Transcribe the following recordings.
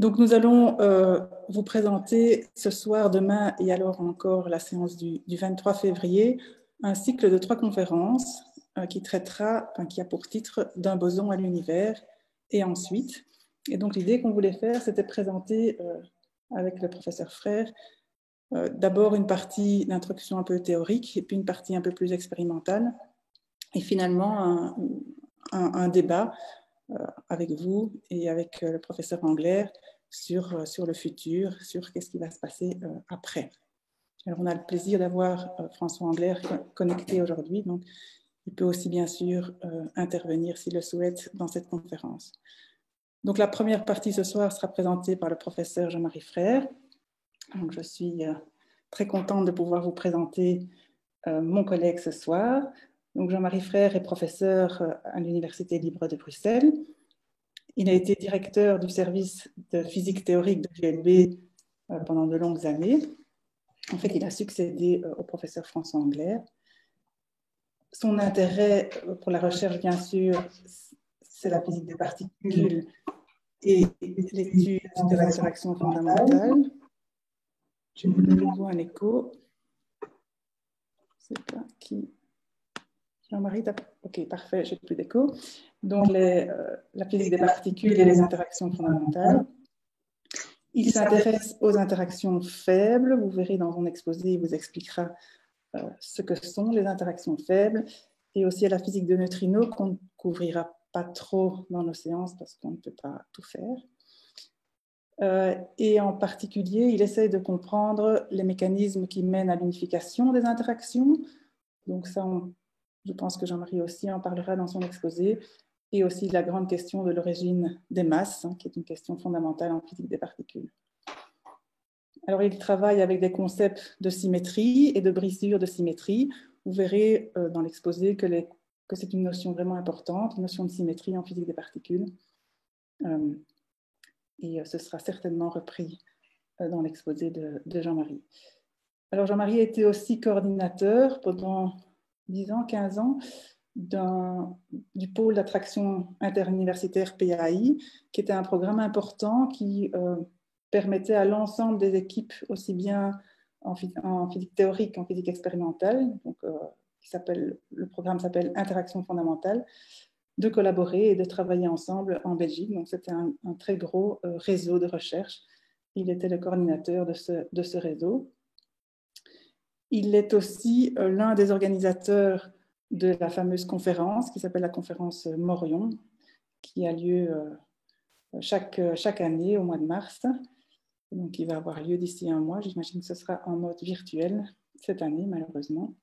Donc, nous allons vous présenter ce soir, demain et alors encore la séance du 23 février, un cycle de 3 conférences qui traitera, qui a pour titre « D'un boson à l'univers » et ensuite. Et donc, l'idée qu'on voulait faire, c'était présenter avec le professeur Frère d'abord une partie d'introduction un peu théorique et puis une partie un peu plus expérimentale et finalement un débat avec vous et avec le professeur Angler sur le futur, sur qu'est-ce qui va se passer après. Alors, on a le plaisir d'avoir François Angler connecté aujourd'hui, donc il peut aussi bien sûr intervenir s'il le souhaite dans cette conférence. Donc la première partie ce soir sera présentée par le professeur Jean-Marie Frère. Donc, je suis très contente de pouvoir vous présenter mon collègue ce soir. Donc, Jean-Marie Frère est professeur à l'Université libre de Bruxelles. Il a été directeur du service de physique théorique de l'ULB pendant de longues années. En fait, il a succédé au professeur François Angler. Son intérêt pour la recherche, bien sûr, c'est la physique des particules et l'étude des interactions fondamentales. J'ai de nouveau un écho. Je ne sais pas qui... Jean-Marie, ok, parfait, j'ai plus d'écho. Donc, la physique des particules et les interactions fondamentales. Il s'intéresse aux interactions faibles. Vous verrez dans son exposé, il vous expliquera ce que sont les interactions faibles et aussi à la physique de neutrinos qu'on ne couvrira pas trop dans nos séances parce qu'on ne peut pas tout faire. Et en particulier, il essaye de comprendre les mécanismes qui mènent à l'unification des interactions. Donc ça, je pense que Jean-Marie aussi en parlera dans son exposé. Et aussi la grande question de l'origine des masses, qui est une question fondamentale en physique des particules. Alors, il travaille avec des concepts de symétrie et de brisure de symétrie. Vous verrez dans l'exposé que c'est une notion vraiment importante, une notion de symétrie en physique des particules. Et ce sera certainement repris dans l'exposé de Jean-Marie. Alors, Jean-Marie a été aussi coordinateur pendant 10 ans, 15 ans, du pôle d'attraction interuniversitaire PAI, qui était un programme important qui permettait à l'ensemble des équipes, aussi bien en physique théorique qu'en physique expérimentale, donc, le programme s'appelle Interaction fondamentale, de collaborer et de travailler ensemble en Belgique. Donc, c'était un très gros réseau de recherche. Il était le coordinateur de ce réseau. Il est aussi l'un des organisateurs de la fameuse conférence qui s'appelle la conférence Morion, qui a lieu chaque année au mois de mars. Donc, il va avoir lieu d'ici un mois. J'imagine que ce sera en mode virtuel cette année, malheureusement.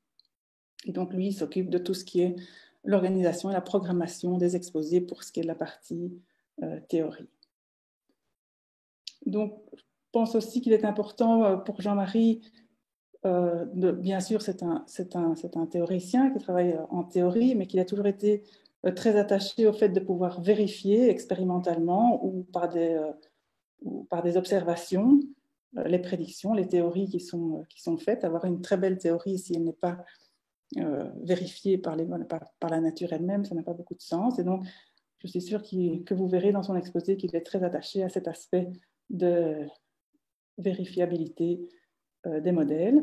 Et donc, lui, il s'occupe de tout ce qui est l'organisation et la programmation des exposés pour ce qui est de la partie théorie. Donc, je pense aussi qu'il est important pour Jean-Marie bien sûr, c'est un théoricien qui travaille en théorie, mais qui a toujours été très attaché au fait de pouvoir vérifier expérimentalement ou par des observations les prédictions, les théories qui sont faites. Avoir une très belle théorie, si elle n'est pas vérifiée par la nature elle-même, ça n'a pas beaucoup de sens. Et donc, je suis sûre que vous verrez dans son exposé qu'il est très attaché à cet aspect de vérifiabilité des modèles.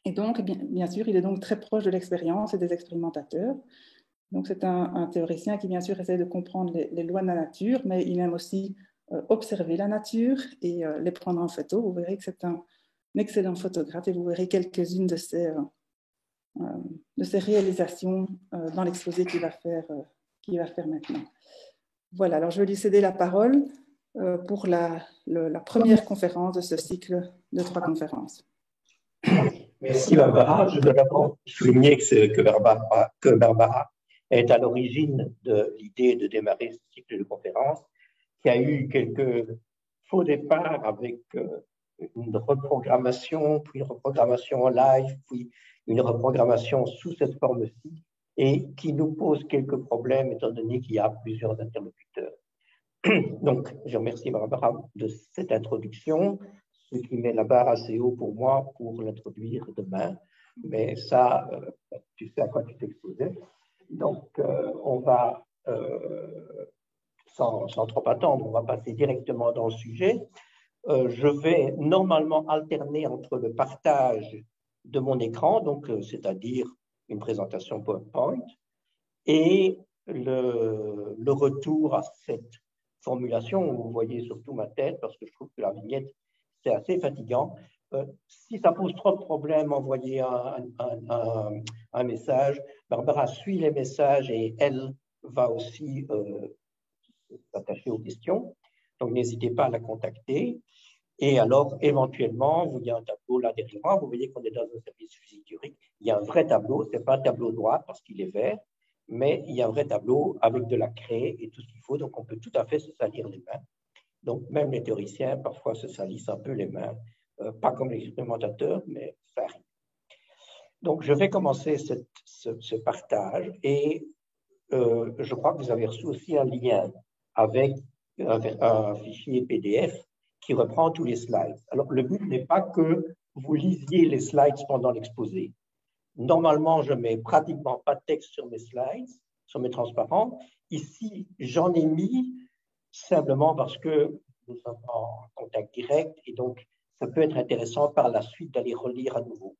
Et donc, bien sûr, il est donc très proche de l'expérience et des expérimentateurs. Donc, c'est un théoricien qui, bien sûr, essaie de comprendre les lois de la nature, mais il aime aussi observer la nature et les prendre en photo. Vous verrez que c'est un excellent photographe et vous verrez quelques-unes de ses réalisations dans l'exposé qu'il va faire maintenant. Voilà, alors je vais lui céder la parole pour la première conférence de ce cycle de 3 conférences. Merci Barbara. Je dois d'abord souligner que Barbara est à l'origine de l'idée de démarrer ce cycle de conférences, qui a eu quelques faux départs avec une reprogrammation, puis une reprogrammation en live, puis une reprogrammation sous cette forme-ci, et qui nous pose quelques problèmes étant donné qu'il y a plusieurs interlocuteurs. Donc, je remercie Barbara de cette introduction, ce qui met la barre assez haut pour moi pour l'introduire demain. Mais ça, tu sais à quoi tu t'exposais. Donc, on va sans trop attendre, on va passer directement dans le sujet. Je vais normalement alterner entre le partage de mon écran, donc c'est-à-dire une présentation PowerPoint, et le retour à cette formulation où vous voyez surtout ma tête, parce que je trouve que la vignette, c'est assez fatigant. Si ça pose trop de problèmes, envoyez un message. Barbara suit les messages et elle va aussi s'attacher aux questions. Donc, n'hésitez pas à la contacter. Et alors, éventuellement, il y a un tableau là derrière moi. Vous voyez qu'on est dans un service physique Zurich. Il y a un vrai tableau. Ce n'est pas un tableau noir parce qu'il est vert, mais il y a un vrai tableau avec de la craie et tout ce qu'il faut. Donc, on peut tout à fait se salir les mains. Donc, même les théoriciens, parfois, se salissent un peu les mains. Pas comme l'expérimentateur, mais ça arrive. Donc, je vais commencer ce partage et je crois que vous avez reçu aussi un lien avec un fichier PDF qui reprend tous les slides. Alors, le but n'est pas que vous lisiez les slides pendant l'exposé. Normalement, je mets pratiquement pas de texte sur mes slides, sur mes transparents. Ici, j'en ai mis simplement parce que nous sommes en contact direct et donc ça peut être intéressant par la suite d'aller relire à nouveau.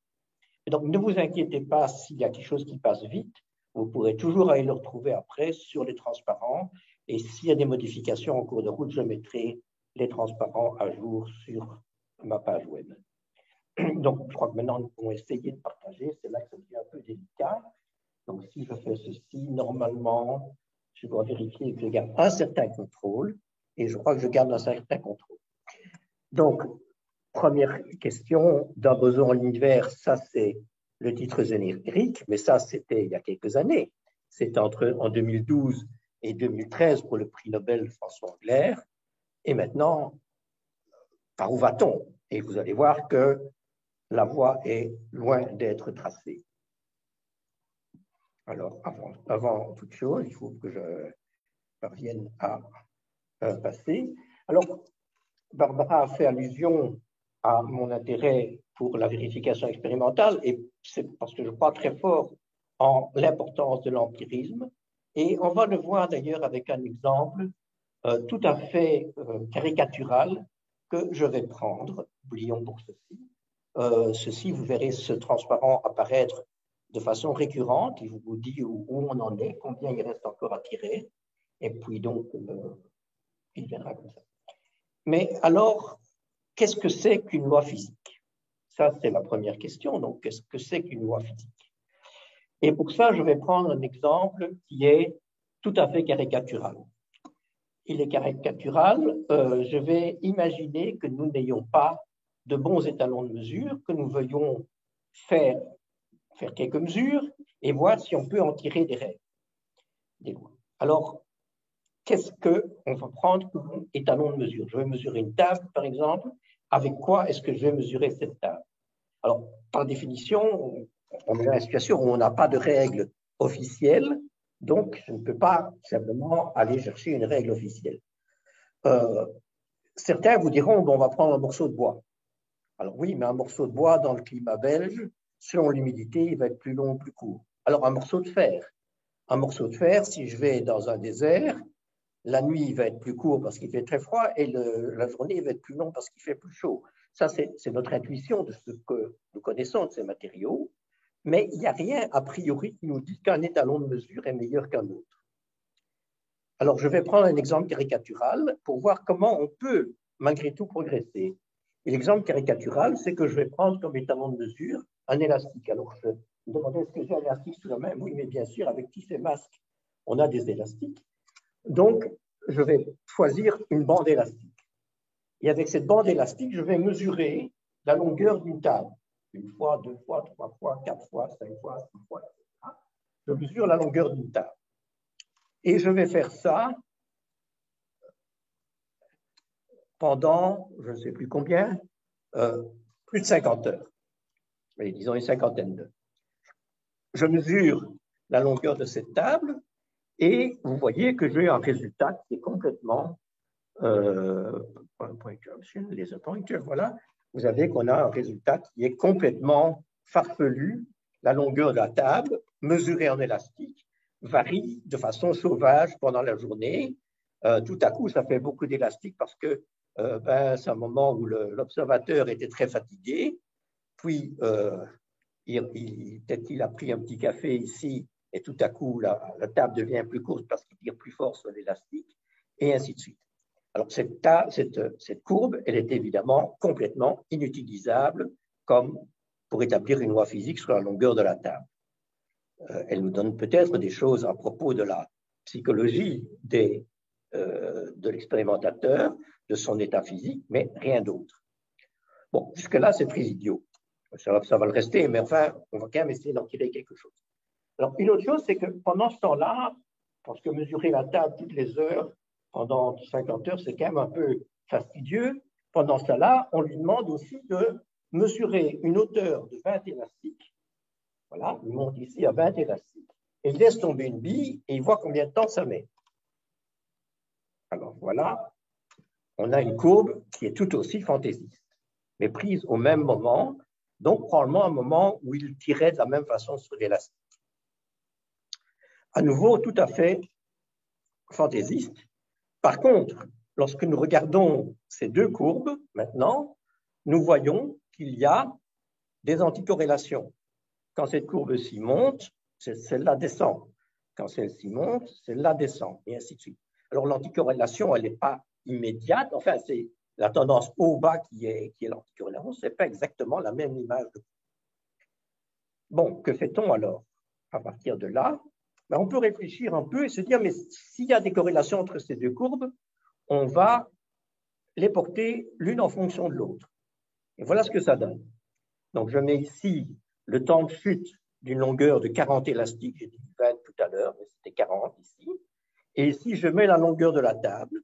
Et donc, ne vous inquiétez pas s'il y a quelque chose qui passe vite. Vous pourrez toujours aller le retrouver après sur les transparents. Et s'il y a des modifications en cours de route, je mettrai les transparents à jour sur ma page web. Donc, je crois que maintenant, nous pouvons essayer de partager. C'est là que ça devient un peu délicat. Donc, si je fais ceci, normalement, je dois vérifier que je garde un certain contrôle. Et je crois que je garde un certain contrôle. Donc, première question, d'un boson en l'univers, ça c'est le titre générique, mais ça c'était il y a quelques années. C'était en 2012 et 2013 pour le prix Nobel François Englert. Et maintenant, par où va-t-on? Et vous allez voir que la voie est loin d'être tracée. Alors, avant toute chose, il faut que je parvienne à passer. Alors, Barbara a fait allusion à mon intérêt pour la vérification expérimentale et c'est parce que je crois très fort en l'importance de l'empirisme. Et on va le voir d'ailleurs avec un exemple tout à fait caricatural que je vais prendre. Oublions pour ceci. Ceci, vous verrez ce transparent apparaître de façon récurrente. Il vous dit où on en est, combien il reste encore à tirer. Et puis donc, il viendra comme ça. Mais alors, qu'est-ce que c'est qu'une loi physique? Ça, c'est la première question. Donc, qu'est-ce que c'est qu'une loi physique? Et pour ça, je vais prendre un exemple qui est tout à fait caricatural. Il est caricatural. Je vais imaginer que nous n'ayons pas de bons étalons de mesure, que nous veuillons faire quelques mesures et voir si on peut en tirer des règles, des lois. Alors, qu'est-ce qu'on va prendre comme étalon de mesure? Je vais mesurer une table, par exemple. Avec quoi est-ce que je vais mesurer cette table? Alors, par définition, on est dans une situation où on n'a pas de règle officielle, donc je ne peux pas simplement aller chercher une règle officielle. Certains vous diront, bon, on va prendre un morceau de bois. Alors oui, mais un morceau de bois dans le climat belge, selon l'humidité, il va être plus long ou plus court. Alors un morceau de fer. Un morceau de fer, si je vais dans un désert, la nuit, il va être plus court parce qu'il fait très froid et la journée, il va être plus long parce qu'il fait plus chaud. Ça, c'est notre intuition de ce que nous connaissons de ces matériaux, mais il n'y a rien a priori qui nous dit qu'un étalon de mesure est meilleur qu'un autre. Alors, je vais prendre un exemple caricatural pour voir comment on peut, malgré tout, progresser. Et l'exemple caricatural, c'est que je vais prendre comme étalon de mesure un élastique. Alors, je me demandais, est-ce que j'ai un élastique sous la main? Oui, mais bien sûr, avec tous ces masques, on a des élastiques. Donc, je vais choisir une bande élastique. Et avec cette bande élastique, je vais mesurer la longueur d'une table. Une fois, deux fois, trois fois, quatre fois, cinq fois, six fois, etc. Je mesure la longueur d'une table. Et je vais faire ça pendant, je ne sais plus combien, plus de 50 heures. Mais disons une cinquantaine d'heures. Je mesure la longueur de cette table et vous voyez que j'ai un résultat qui est complètement laser pointer, voilà. Vous avez qu'on a un résultat qui est complètement farfelu. La longueur de la table, mesurée en élastique, varie de façon sauvage pendant la journée. tout à coup, ça fait beaucoup d'élastique parce que c'est un moment où l'observateur était très fatigué, puis peut-être qu'il a pris un petit café ici, et tout à coup, la table devient plus courte parce qu'il tire plus fort sur l'élastique, et ainsi de suite. Alors, cette courbe, elle est évidemment complètement inutilisable comme pour établir une loi physique sur la longueur de la table. Elle nous donne peut-être des choses à propos de la psychologie de l'expérimentateur, de son état physique, mais rien d'autre. Bon, jusque-là, c'est très idiot. Ça va le rester, mais enfin, on va quand même essayer d'en tirer quelque chose. Alors, une autre chose, c'est que pendant ce temps-là, parce que mesurer la table toutes les heures, pendant 50 heures, c'est quand même un peu fastidieux. Pendant ce temps-là, on lui demande aussi de mesurer une hauteur de 20 élastiques. Voilà, il monte ici à 20 élastiques. Et il laisse tomber une bille et il voit combien de temps ça met. Alors voilà, on a une courbe qui est tout aussi fantaisiste, mais prise au même moment, donc probablement un moment où il tirait de la même façon sur l'élastique. À nouveau, tout à fait fantaisiste. Par contre, lorsque nous regardons ces deux courbes, maintenant, nous voyons qu'il y a des anticorrélations. Quand cette courbe-ci monte, celle-là descend. Quand celle-ci monte, celle-là descend, et ainsi de suite. Alors, l'anticorrélation, elle n'est pas immédiate. Enfin, c'est la tendance haut-bas qui est l'anticorrélation. Ce n'est pas exactement la même image. Bon, que fait-on alors? À partir de là, on peut réfléchir un peu et se dire, mais s'il y a des corrélations entre ces deux courbes, on va les porter l'une en fonction de l'autre. Et voilà ce que ça donne. Donc, je mets ici le temps de chute d'une longueur de 40 élastiques, j'ai dit 20 tout à l'heure, mais c'était 40 ici. Et ici, je mets la longueur de la table,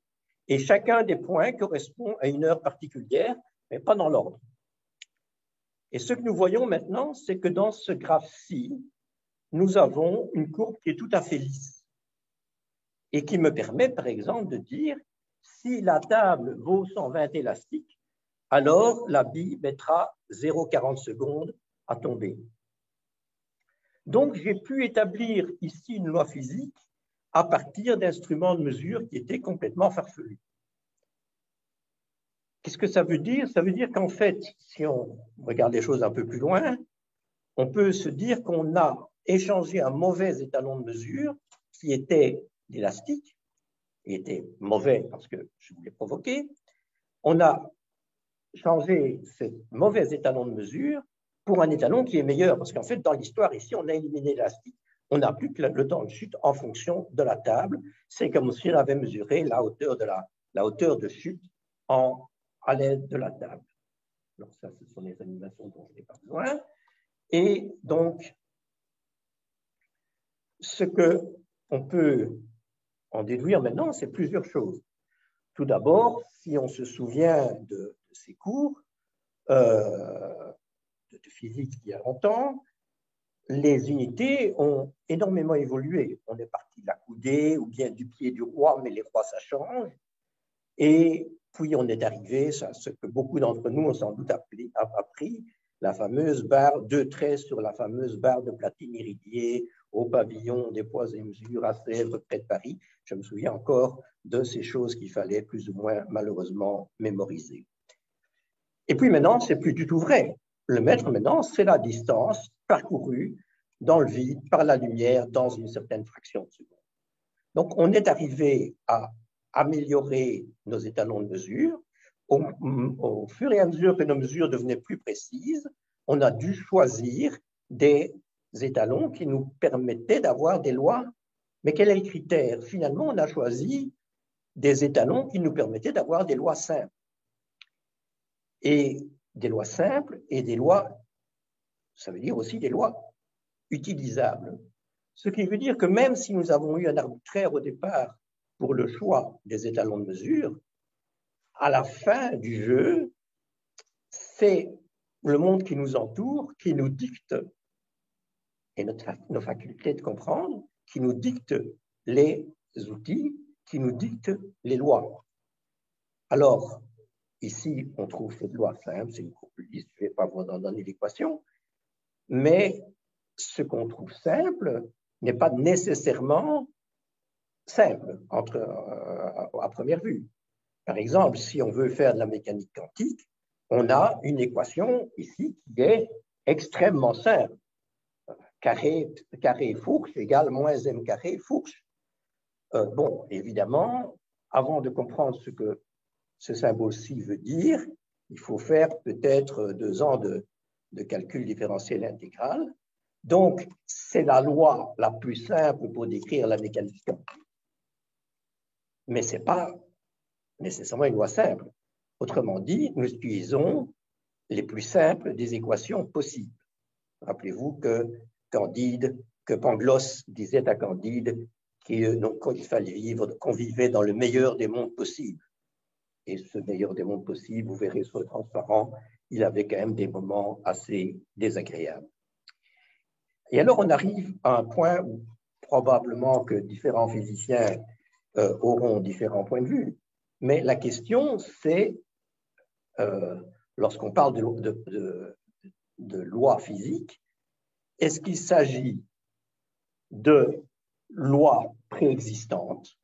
et chacun des points correspond à une heure particulière, mais pas dans l'ordre. Et ce que nous voyons maintenant, c'est que dans ce graphe-ci, nous avons une courbe qui est tout à fait lisse et qui me permet, par exemple, de dire si la table vaut 120 élastiques, alors la bille mettra 0,40 secondes à tomber. Donc, j'ai pu établir ici une loi physique à partir d'instruments de mesure qui étaient complètement farfelus. Qu'est-ce que ça veut dire? Ça veut dire qu'en fait, si on regarde les choses un peu plus loin, on peut se dire qu'on a échangé un mauvais étalon de mesure qui était l'élastique, et était mauvais parce que je voulais provoquer. On a changé ce mauvais étalon de mesure pour un étalon qui est meilleur, parce qu'en fait, dans l'histoire, ici, on a éliminé l'élastique. On n'a plus que le temps de chute en fonction de la table. C'est comme si on avait mesuré la hauteur de chute à l'aide de la table. Alors ça, ce sont les animations dont je n'ai pas besoin. Et donc, ce qu'on peut en déduire maintenant, c'est plusieurs choses. Tout d'abord, si on se souvient de ces cours de physique il y a longtemps, les unités ont énormément évolué. On est parti de la coudée ou bien du pied du roi, mais les rois, ça change. Et puis, on est arrivé, ce que beaucoup d'entre nous ont sans doute appris, la fameuse barre, 2 traits sur la fameuse barre de platine irradiée au pavillon des poids et mesures à Sèvres, près de Paris. Je me souviens encore de ces choses qu'il fallait plus ou moins malheureusement mémoriser. Et puis maintenant, c'est plus du tout vrai. Le mètre maintenant, c'est la distance parcourue dans le vide par la lumière dans une certaine fraction de seconde. Donc, on est arrivé à améliorer nos étalons de mesure. Au fur et à mesure que nos mesures devenaient plus précises, on a dû choisir des étalons qui nous permettaient d'avoir des lois. Mais quel est le critère? Finalement, on a choisi des étalons qui nous permettaient d'avoir des lois simples. Et des lois simples et des lois, ça veut dire aussi des lois utilisables. Ce qui veut dire que même si nous avons eu un arbitraire au départ pour le choix des étalons de mesure, à la fin du jeu, c'est le monde qui nous entoure qui nous dicte, et nos facultés de comprendre, qui nous dicte les outils, qui nous dicte les lois. Alors, ici, on trouve cette loi simple, c'est une courbe lisse, je ne vais pas vous en donner l'équation, mais ce qu'on trouve simple n'est pas nécessairement simple à première vue. Par exemple, si on veut faire de la mécanique quantique, on a une équation ici qui est extrêmement simple. Carré Fuchs égale moins m carré Fuchs. Bon, évidemment, avant de comprendre ce que ce symbole-ci veut dire, il faut faire peut-être 2 ans de calcul différentiel intégral. Donc, c'est la loi la plus simple pour décrire la mécanique quantique. Mais ce n'est pas nécessairement une loi simple. Autrement dit, nous utilisons les plus simples des équations possibles. Rappelez-vous que Pangloss disait à Candide qu'il fallait vivre, qu'on vivait dans le meilleur des mondes possibles. Et ce meilleur des mondes possibles, vous verrez sur le transparent, il avait quand même des moments assez désagréables. Et alors on arrive à un point où probablement que différents physiciens auront différents points de vue, mais la question c'est, lorsqu'on parle de lois physiques, est-ce qu'il s'agit de lois préexistantes,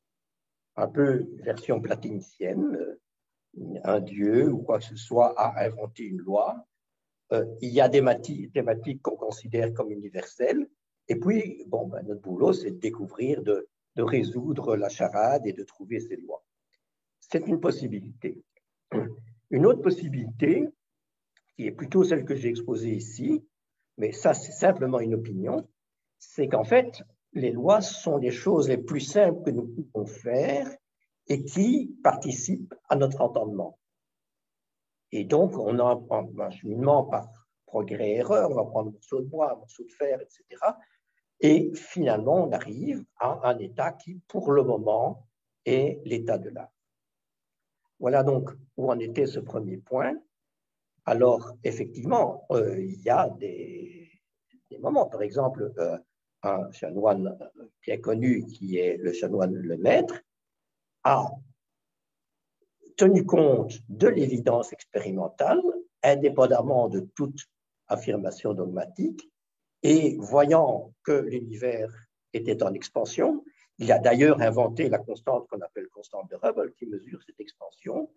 un peu version platonicienne, un dieu ou quoi que ce soit a inventé une loi, il y a des thématiques qu'on considère comme universelles, et puis bon, notre boulot c'est de découvrir, de résoudre la charade et de trouver ces lois. C'est une possibilité. Une autre possibilité, qui est plutôt celle que j'ai exposée ici, mais ça c'est simplement une opinion, c'est qu'en fait, les lois sont les choses les plus simples que nous pouvons faire et qui participent à notre entendement. Et donc, on a un cheminement par progrès-erreur, on va prendre un morceau de bois, un morceau de fer, etc. Et finalement, on arrive à un état qui, pour le moment, est l'état de l'art. Voilà donc où en était ce premier point. Alors, effectivement, il y a des moments, par exemple, un chanoine bien connu, qui est le chanoine Lemaître, a tenu compte de l'évidence expérimentale, indépendamment de toute affirmation dogmatique, et voyant que l'univers était en expansion, il a d'ailleurs inventé la constante qu'on appelle constante de Hubble, qui mesure cette expansion.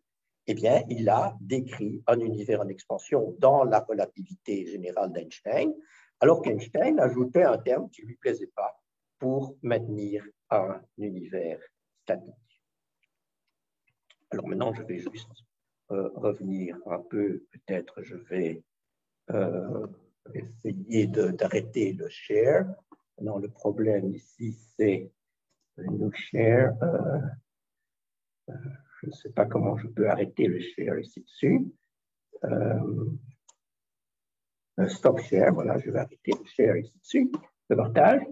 Eh bien, il a décrit un univers en expansion dans la relativité générale d'Einstein, alors qu'Einstein ajoutait un terme qui ne lui plaisait pas pour maintenir un univers statique. Alors maintenant, je vais juste revenir un peu, peut-être je vais essayer d'arrêter le share. Non, le problème ici, c'est nous share. Je ne sais pas comment je peux arrêter le share ici dessus. Stop share, voilà, je vais arrêter le share ici dessus, le partage.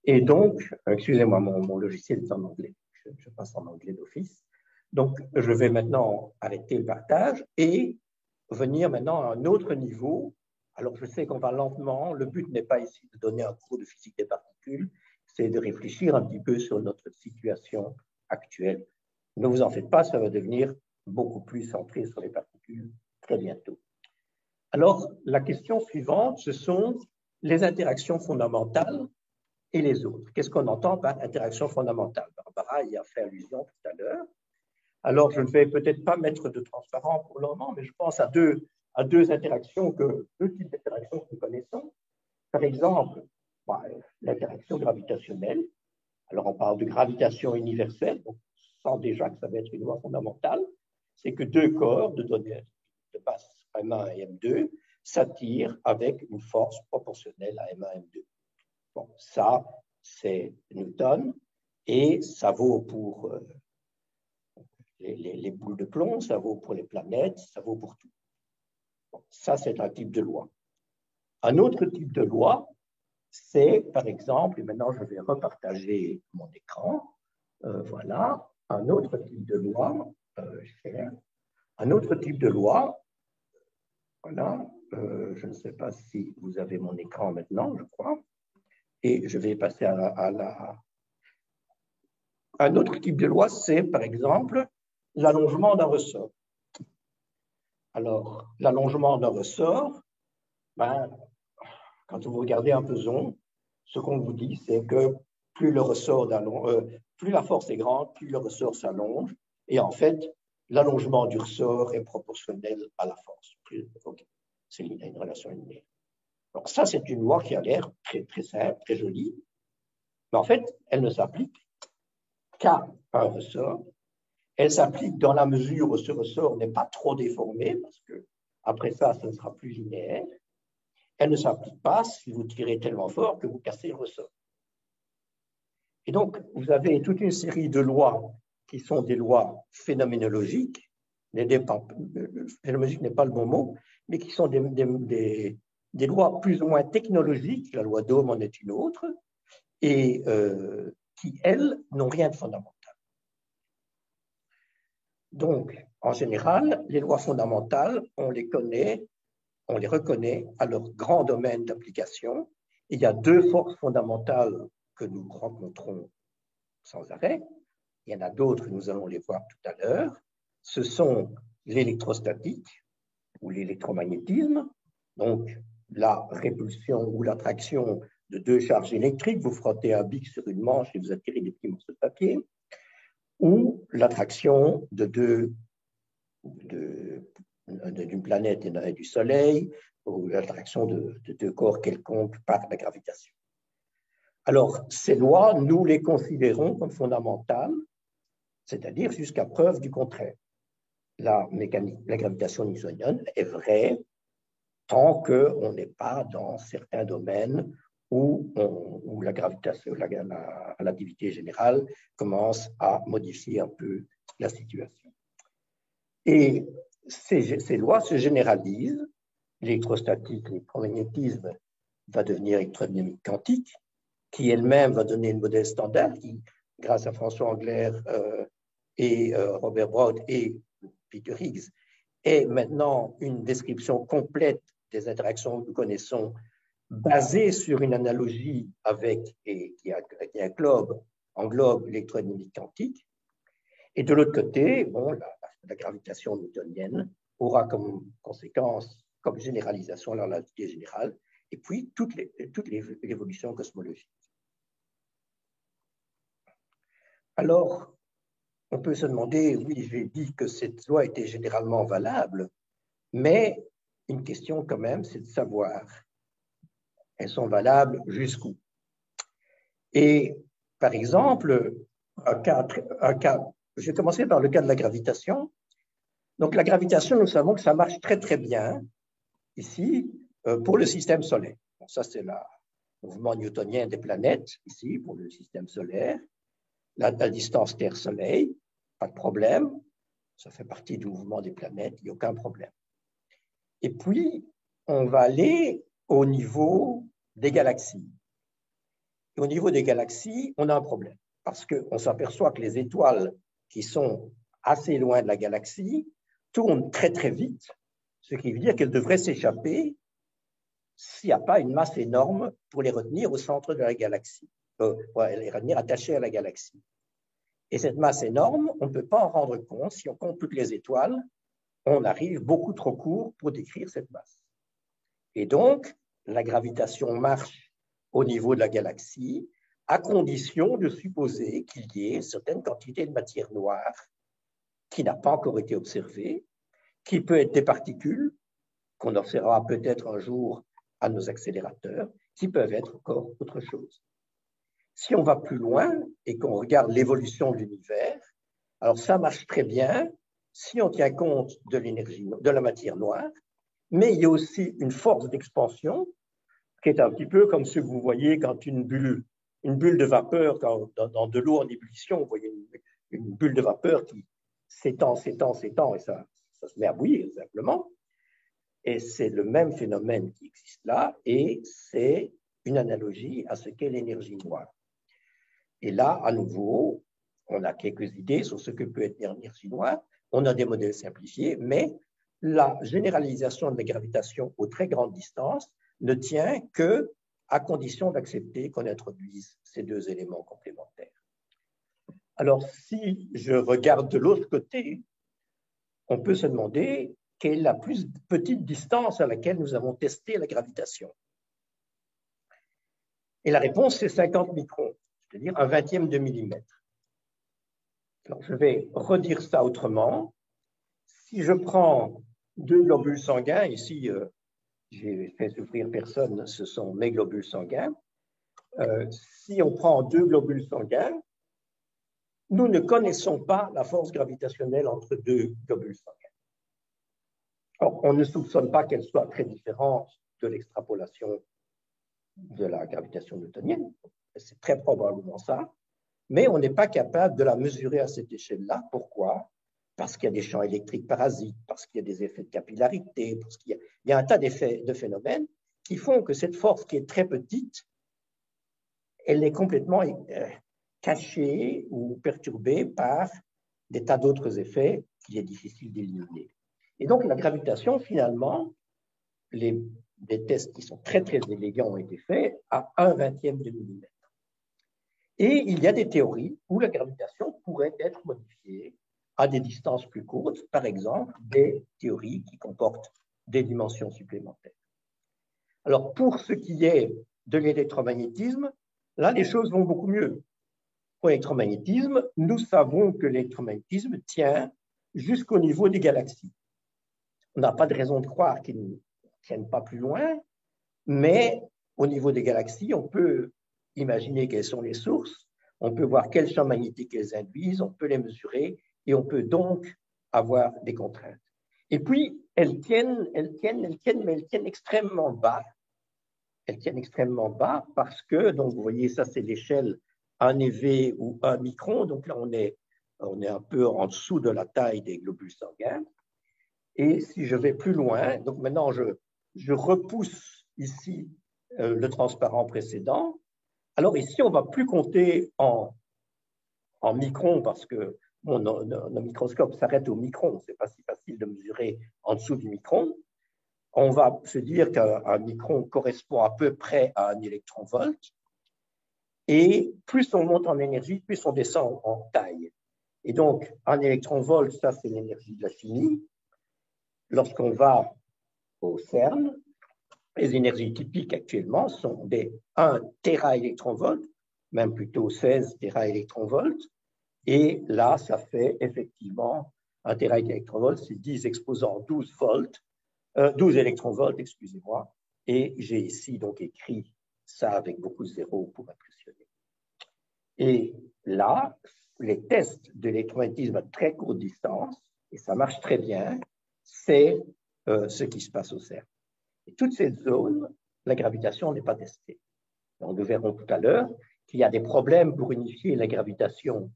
Et donc, excusez-moi, mon logiciel est en anglais. Je passe en anglais d'office. Donc, je vais maintenant arrêter le partage et venir maintenant à un autre niveau. Alors, je sais qu'on va lentement. Le but n'est pas ici de donner un cours de physique des particules, c'est de réfléchir un petit peu sur notre situation actuelle. Ne vous en faites pas, ça va devenir beaucoup plus centré sur les particules très bientôt. Alors, la question suivante, ce sont les interactions fondamentales et les autres. Qu'est-ce qu'on entend par interaction fondamentale? Barbara y a fait allusion tout à l'heure. Alors, je ne vais peut-être pas mettre de transparent pour le moment, mais je pense à deux interactions, deux types d'interactions que nous connaissons. Par exemple, l'interaction gravitationnelle. Alors, on parle de gravitation universelle, donc on sent déjà que ça va être une loi fondamentale. C'est que deux corps de données de masse M1 et M2 s'attirent avec une force proportionnelle à M1 et M2. Bon, ça, c'est Newton, et ça vaut pour les boules de plomb, ça vaut pour les planètes, ça vaut pour tout. Bon, ça, c'est un type de loi. Un autre type de loi, c'est, par exemple, et maintenant je vais repartager mon écran, voilà, un autre type de loi, voilà, je ne sais pas si vous avez mon écran maintenant, je crois, et je vais passer Un autre type de loi, c'est, par exemple, l'allongement d'un ressort. Alors, l'allongement d'un ressort, quand vous regardez un peson, ce qu'on vous dit, c'est que plus le ressort plus la force est grande, plus le ressort s'allonge. Et en fait, l'allongement du ressort est proportionnel à la force. Okay. C'est une relation linéaire. Donc ça, c'est une loi qui a l'air très, très simple, très jolie. Mais en fait, elle ne s'applique qu'à un ressort. Elle s'applique dans la mesure où ce ressort n'est pas trop déformé, parce que après ça, ce ne sera plus linéaire. Elle ne s'applique pas si vous tirez tellement fort que vous cassez le ressort. Et donc, vous avez toute une série de lois qui sont des lois phénoménologiques. Phénoménologique n'est pas le bon mot, mais qui sont des lois plus ou moins technologiques. La loi d'Ohm en est une autre, et qui, elles, n'ont rien de fondamental. Donc, en général, les lois fondamentales, on les connaît, on les reconnaît à leur grand domaine d'application. Il y a deux forces fondamentales que nous rencontrons sans arrêt. Il y en a d'autres, nous allons les voir tout à l'heure. Ce sont l'électrostatique ou l'électromagnétisme, donc la répulsion ou l'attraction de deux charges électriques. Vous frottez un bic sur une manche et vous attirez des petits morceaux de papier, ou l'attraction d'une planète et du Soleil, ou l'attraction de deux corps quelconques par la gravitation. Alors, ces lois, nous les considérons comme fondamentales, c'est-à-dire jusqu'à preuve du contraire. La gravitation newtonienne est vraie tant qu'on n'est pas dans certains domaines où la gravitation, la relativité générale commence à modifier un peu la situation. Et ces lois se généralisent. L'électrostatique, l'électromagnétisme va devenir électrodynamique quantique, qui elle-même va donner une modèle standard qui, grâce à François Englert et Robert Broad et Peter Higgs, est maintenant une description complète des interactions que nous connaissons, basée sur une analogie avec, et qui englobe l'électrodynamique quantique. Et de l'autre côté, bon, la gravitation newtonienne aura comme conséquence, comme généralisation, la relativité générale, et puis toute l'évolution cosmologique. Alors, on peut se demander, oui, j'ai dit que cette loi était généralement valable, mais une question quand même, c'est de savoir, elles sont valables jusqu'où? Et par exemple, je vais commencer par le cas de la gravitation. Donc la gravitation, nous savons que ça marche très très bien ici pour le système solaire. Bon, ça c'est le mouvement newtonien des planètes ici pour le système solaire. La distance Terre-Soleil, pas de problème. Ça fait partie du mouvement des planètes, il n'y a aucun problème. Et puis, on va aller au niveau des galaxies. Et au niveau des galaxies, on a un problème. Parce qu'on s'aperçoit que les étoiles qui sont assez loin de la galaxie tournent très très vite, ce qui veut dire qu'elles devraient s'échapper s'il n'y a pas une masse énorme pour les retenir au centre de la galaxie, les retenir attachées à la galaxie. Et cette masse énorme, on ne peut pas en rendre compte. Si on compte toutes les étoiles, on arrive beaucoup trop court pour décrire cette masse. Et donc, la gravitation marche au niveau de la galaxie, à condition de supposer qu'il y ait une certaine quantité de matière noire qui n'a pas encore été observée, qui peut être des particules, qu'on observera peut-être un jour à nos accélérateurs, qui peuvent être encore autre chose. Si on va plus loin et qu'on regarde l'évolution de l'univers, alors ça marche très bien si on tient compte de l'énergie, de la matière noire, mais il y a aussi une force d'expansion qui est un petit peu comme ce que vous voyez quand une bulle de vapeur, dans de l'eau en ébullition, vous voyez une bulle de vapeur qui s'étend, et ça se met à bouillir simplement. Et c'est le même phénomène qui existe là, et c'est une analogie à ce qu'est l'énergie noire. Et là, à nouveau, on a quelques idées sur ce que peut être l'énergie noire, on a des modèles simplifiés, mais la généralisation de la gravitation aux très grandes distances ne tient qu'à condition d'accepter qu'on introduise ces deux éléments complémentaires. Alors, si je regarde de l'autre côté, on peut se demander quelle est la plus petite distance à laquelle nous avons testé la gravitation. Et la réponse, c'est 50 microns, c'est-à-dire un vingtième de millimètre. Alors, je vais redire ça autrement. Si je prends deux globules sanguins, ici, j'ai fait souffrir personne, ce sont mes globules sanguins. Si on prend deux globules sanguins, nous ne connaissons pas la force gravitationnelle entre deux globules sanguins. Alors, on ne soupçonne pas qu'elle soit très différente de l'extrapolation de la gravitation newtonienne. C'est très probablement ça. Mais on n'est pas capable de la mesurer à cette échelle-là. Pourquoi? Parce qu'il y a des champs électriques parasites, parce qu'il y a des effets de capillarité, parce qu'il y a un tas de phénomènes qui font que cette force qui est très petite, elle est complètement cachée ou perturbée par des tas d'autres effets qu'il est difficile d'éliminer. Et donc, la gravitation, finalement, des tests qui sont très, très élégants ont été faits à 1/20 de millimètre. Et il y a des théories où la gravitation pourrait être modifiée à des distances plus courtes, par exemple des théories qui comportent des dimensions supplémentaires. Alors, pour ce qui est de l'électromagnétisme, là, les choses vont beaucoup mieux. Pour l'électromagnétisme, nous savons que l'électromagnétisme tient jusqu'au niveau des galaxies. On n'a pas de raison de croire qu'ils ne tiennent pas plus loin, mais au niveau des galaxies, on peut imaginer quelles sont les sources, on peut voir quels champs magnétiques elles induisent, on peut les mesurer et on peut donc avoir des contraintes. Et puis, elles tiennent, mais elles tiennent extrêmement bas. Elles tiennent extrêmement bas parce que, donc vous voyez, ça c'est l'échelle 1 eV ou 1 micron, donc là on est un peu en dessous de la taille des globules sanguins. Et si je vais plus loin, donc maintenant je repousse ici le transparent précédent. Alors ici, on ne va plus compter en microns parce que nos microscopes s'arrêtent au micron. Ce n'est pas si facile de mesurer en dessous du micron. On va se dire qu'un micron correspond à peu près à un électronvolt. Et plus on monte en énergie, plus on descend en taille. Et donc, un électronvolt, ça c'est l'énergie de la chimie. Lorsqu'on va au CERN, les énergies typiques actuellement sont des 1 téraélectronvolt, même plutôt 16 téraélectronvolts. Et là, ça fait effectivement 1 téraélectronvolt, c'est 10 exposant 12 volts, 12 électronvolts, excusez-moi. Et j'ai ici donc écrit ça avec beaucoup de zéros pour impressionner. Et là, les tests de l'électromagnétisme à très courte distance, et ça marche très bien, c'est ce qui se passe au CERN. Et toutes ces zones, la gravitation n'est pas testée. Donc, nous verrons tout à l'heure qu'il y a des problèmes pour unifier la gravitation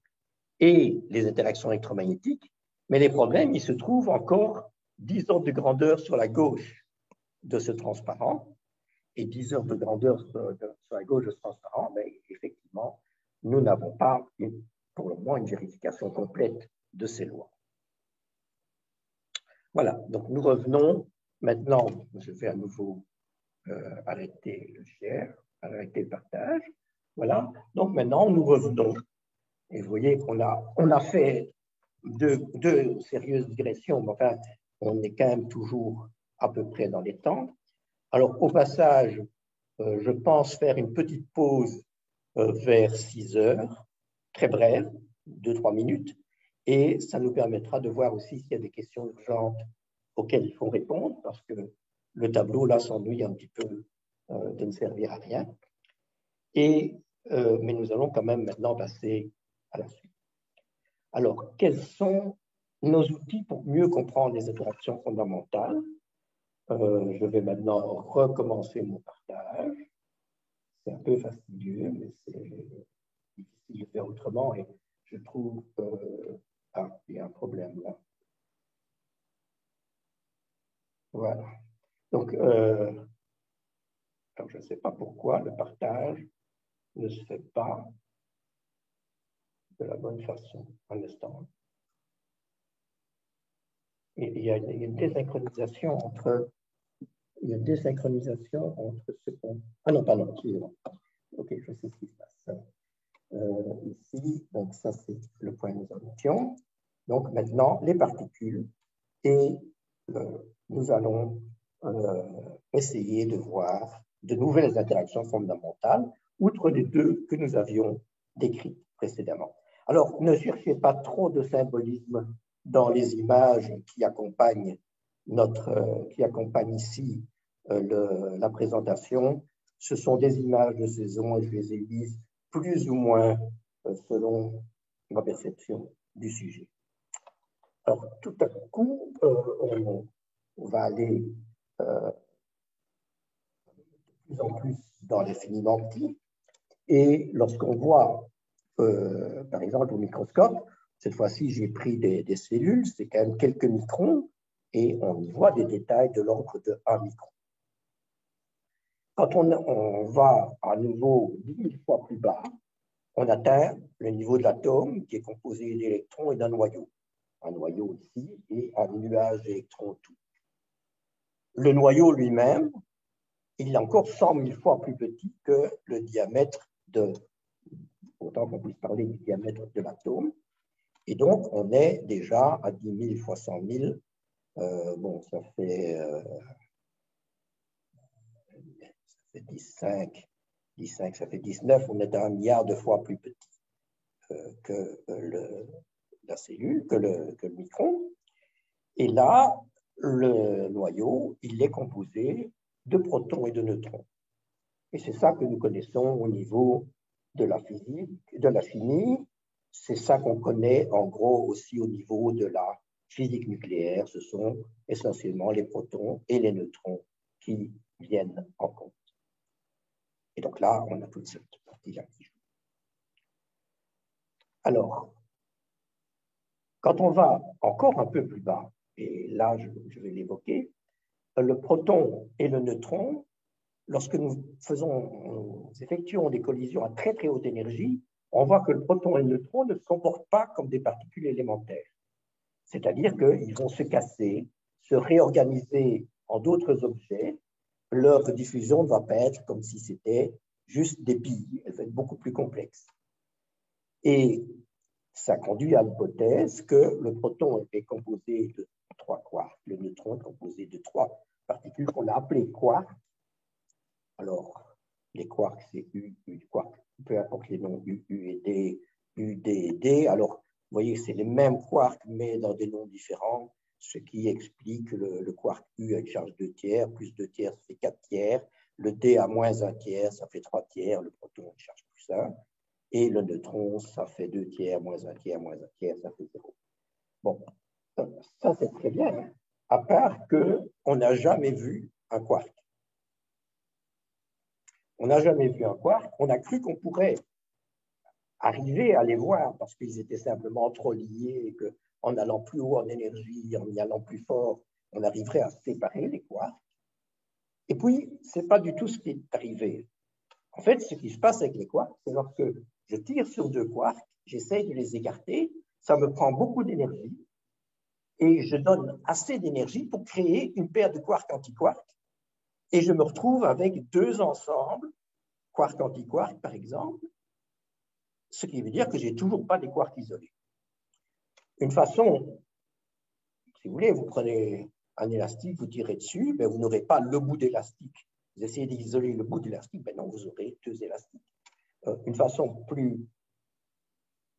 et les interactions électromagnétiques, mais les problèmes, ils se trouvent encore 10 ordres de grandeur sur la gauche de ce transparent et 10 ordres de grandeur sur la gauche de ce transparent, mais effectivement, nous n'avons pas, pour le moment, une vérification complète de ces lois. Voilà, donc nous revenons. Maintenant, je vais à nouveau arrêter le share, arrêter le partage. Voilà, donc maintenant, nous revenons. Et vous voyez qu'on a fait deux sérieuses digressions, mais enfin, on est quand même toujours à peu près dans les temps. Alors, au passage, je pense faire une petite pause vers 6 heures, très brève, 2-3 minutes, et ça nous permettra de voir aussi s'il y a des questions urgentes auxquelles il faut répondre, parce que le tableau, là, s'ennuie un petit peu de ne servir à rien. Mais nous allons quand même maintenant passer à la suite. Alors, quels sont nos outils pour mieux comprendre les interactions fondamentales? Je vais maintenant recommencer mon partage. C'est un peu fastidieux, mais c'est difficile de faire autrement et je trouve il y a un problème là. Voilà. Donc, alors je ne sais pas pourquoi le partage ne se fait pas de la bonne façon. Un instant. Il y a une désynchronisation entre ce qu'on... Ah non, pardon, excusez-moi. Ok, je sais ce qui se passe. Ici, donc ça c'est le point que nous en étions. Donc maintenant, les particules. Et nous allons essayer de voir de nouvelles interactions fondamentales, outre les deux que nous avions décrites précédemment. Alors, ne cherchez pas trop de symbolisme dans les images qui accompagnent ici la présentation. Ce sont des images de saison et je les ai mises plus ou moins selon ma perception du sujet. Alors, tout à coup, on va aller de plus en plus dans l'infiniment petit. Et lorsqu'on voit, par exemple, au microscope, cette fois-ci, j'ai pris des cellules, c'est quand même quelques microns, et on y voit des détails de l'ordre de 1 micron. Quand on va à nouveau 10 000 fois plus bas, on atteint le niveau de l'atome qui est composé d'électrons et d'un noyau. Un noyau ici et un nuage d'électrons tout. Le noyau lui-même, il est encore 100 000 fois plus petit que le diamètre autant qu'on puisse parler du diamètre de l'atome. Et donc, on est déjà à 10 000 fois 100 000. Bon, ça fait 10,5, ça fait 19. On est à 1 milliard de fois plus petit que la cellule, que le micron. Et là, le noyau, il est composé de protons et de neutrons. Et c'est ça que nous connaissons au niveau de la physique, de la chimie. C'est ça qu'on connaît en gros aussi au niveau de la physique nucléaire. Ce sont essentiellement les protons et les neutrons qui viennent en compte. Et donc là, on a toute cette partie-là qui joue. Alors, quand on va encore un peu plus bas, et là, je vais l'évoquer, le proton et le neutron, lorsque nous effectuons des collisions à très très haute énergie, on voit que le proton et le neutron ne se comportent pas comme des particules élémentaires. C'est-à-dire qu'ils vont se casser, se réorganiser en d'autres objets. Leur diffusion ne va pas être comme si c'était juste des billes, elle va être beaucoup plus complexe. Et ça conduit à l'hypothèse que le proton est composé de 3 quarks, le neutron est composé de 3 particules qu'on a appelées quarks. Alors, les quarks, c'est U, quark, peu importe les noms, U et D, U, D et D. Alors, vous voyez, c'est les mêmes quarks, mais dans des noms différents, ce qui explique le quark U avec charge 2 tiers, plus 2 tiers, ça fait 4 tiers. Le D à moins 1 tiers, ça fait 3 tiers. Le proton, il charge plus 1. Et le neutron, ça fait 2 tiers, moins 1 tiers, moins 1 tiers, ça fait 0. Bon, ça c'est très bien, hein, à part qu'on n'a jamais vu un quark. On n'a jamais vu un quark. On a cru qu'on pourrait arriver à les voir parce qu'ils étaient simplement trop liés et qu'en allant plus haut en énergie, en y allant plus fort, on arriverait à séparer les quarks. Et puis, ce n'est pas du tout ce qui est arrivé. En fait, ce qui se passe avec les quarks, c'est lorsque je tire sur 2 quarks, j'essaie de les écarter, ça me prend beaucoup d'énergie et je donne assez d'énergie pour créer une paire de quarks-antiquarks et je me retrouve avec 2 ensembles, quark-antiquark par exemple, ce qui veut dire que je n'ai toujours pas des quarks isolés. Une façon, si vous voulez, vous prenez un élastique, vous tirez dessus, ben vous n'aurez pas le bout d'élastique. Vous essayez d'isoler le bout d'élastique, ben non, vous aurez 2 élastiques. Une façon plus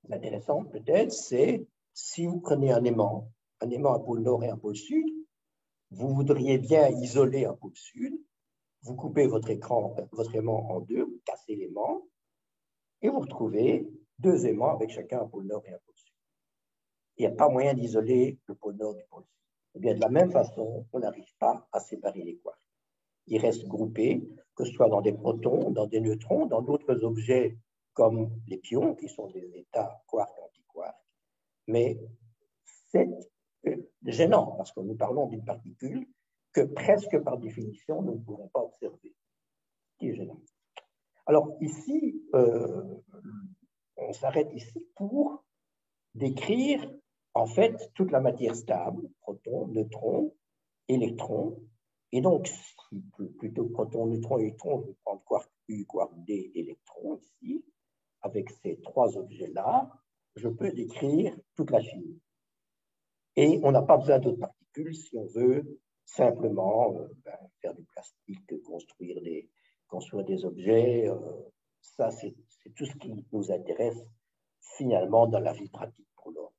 intéressante peut-être, c'est si vous prenez un aimant à pôle nord et un pôle sud, vous voudriez bien isoler un pôle sud, vous coupez votre aimant en 2, vous cassez l'aimant, et vous retrouvez 2 aimants avec chacun un pôle nord et un pôle sud. Il n'y a pas moyen d'isoler le pôle nord du pôle sud. Eh bien, de la même façon, on n'arrive pas à séparer les quarks. Ils restent groupés, que ce soit dans des protons, dans des neutrons, dans d'autres objets comme les pions, qui sont des états quark-antiquark. Mais c'est gênant, parce que nous parlons d'une particule que presque par définition, nous ne pouvons pas observer. Ce qui est gênant. Alors ici, on s'arrête ici pour décrire en fait toute la matière stable, protons, neutrons, électrons. Et donc, plutôt que protons, neutrons, électrons, je vais prendre quark U, quark D, électrons ici. Avec ces 3 objets-là, je peux décrire toute la chimie. Et on n'a pas besoin d'autres particules si on veut simplement faire du plastique, construire des objets. Ça, c'est tout ce qui nous intéresse finalement dans la vie pratique pour l'homme.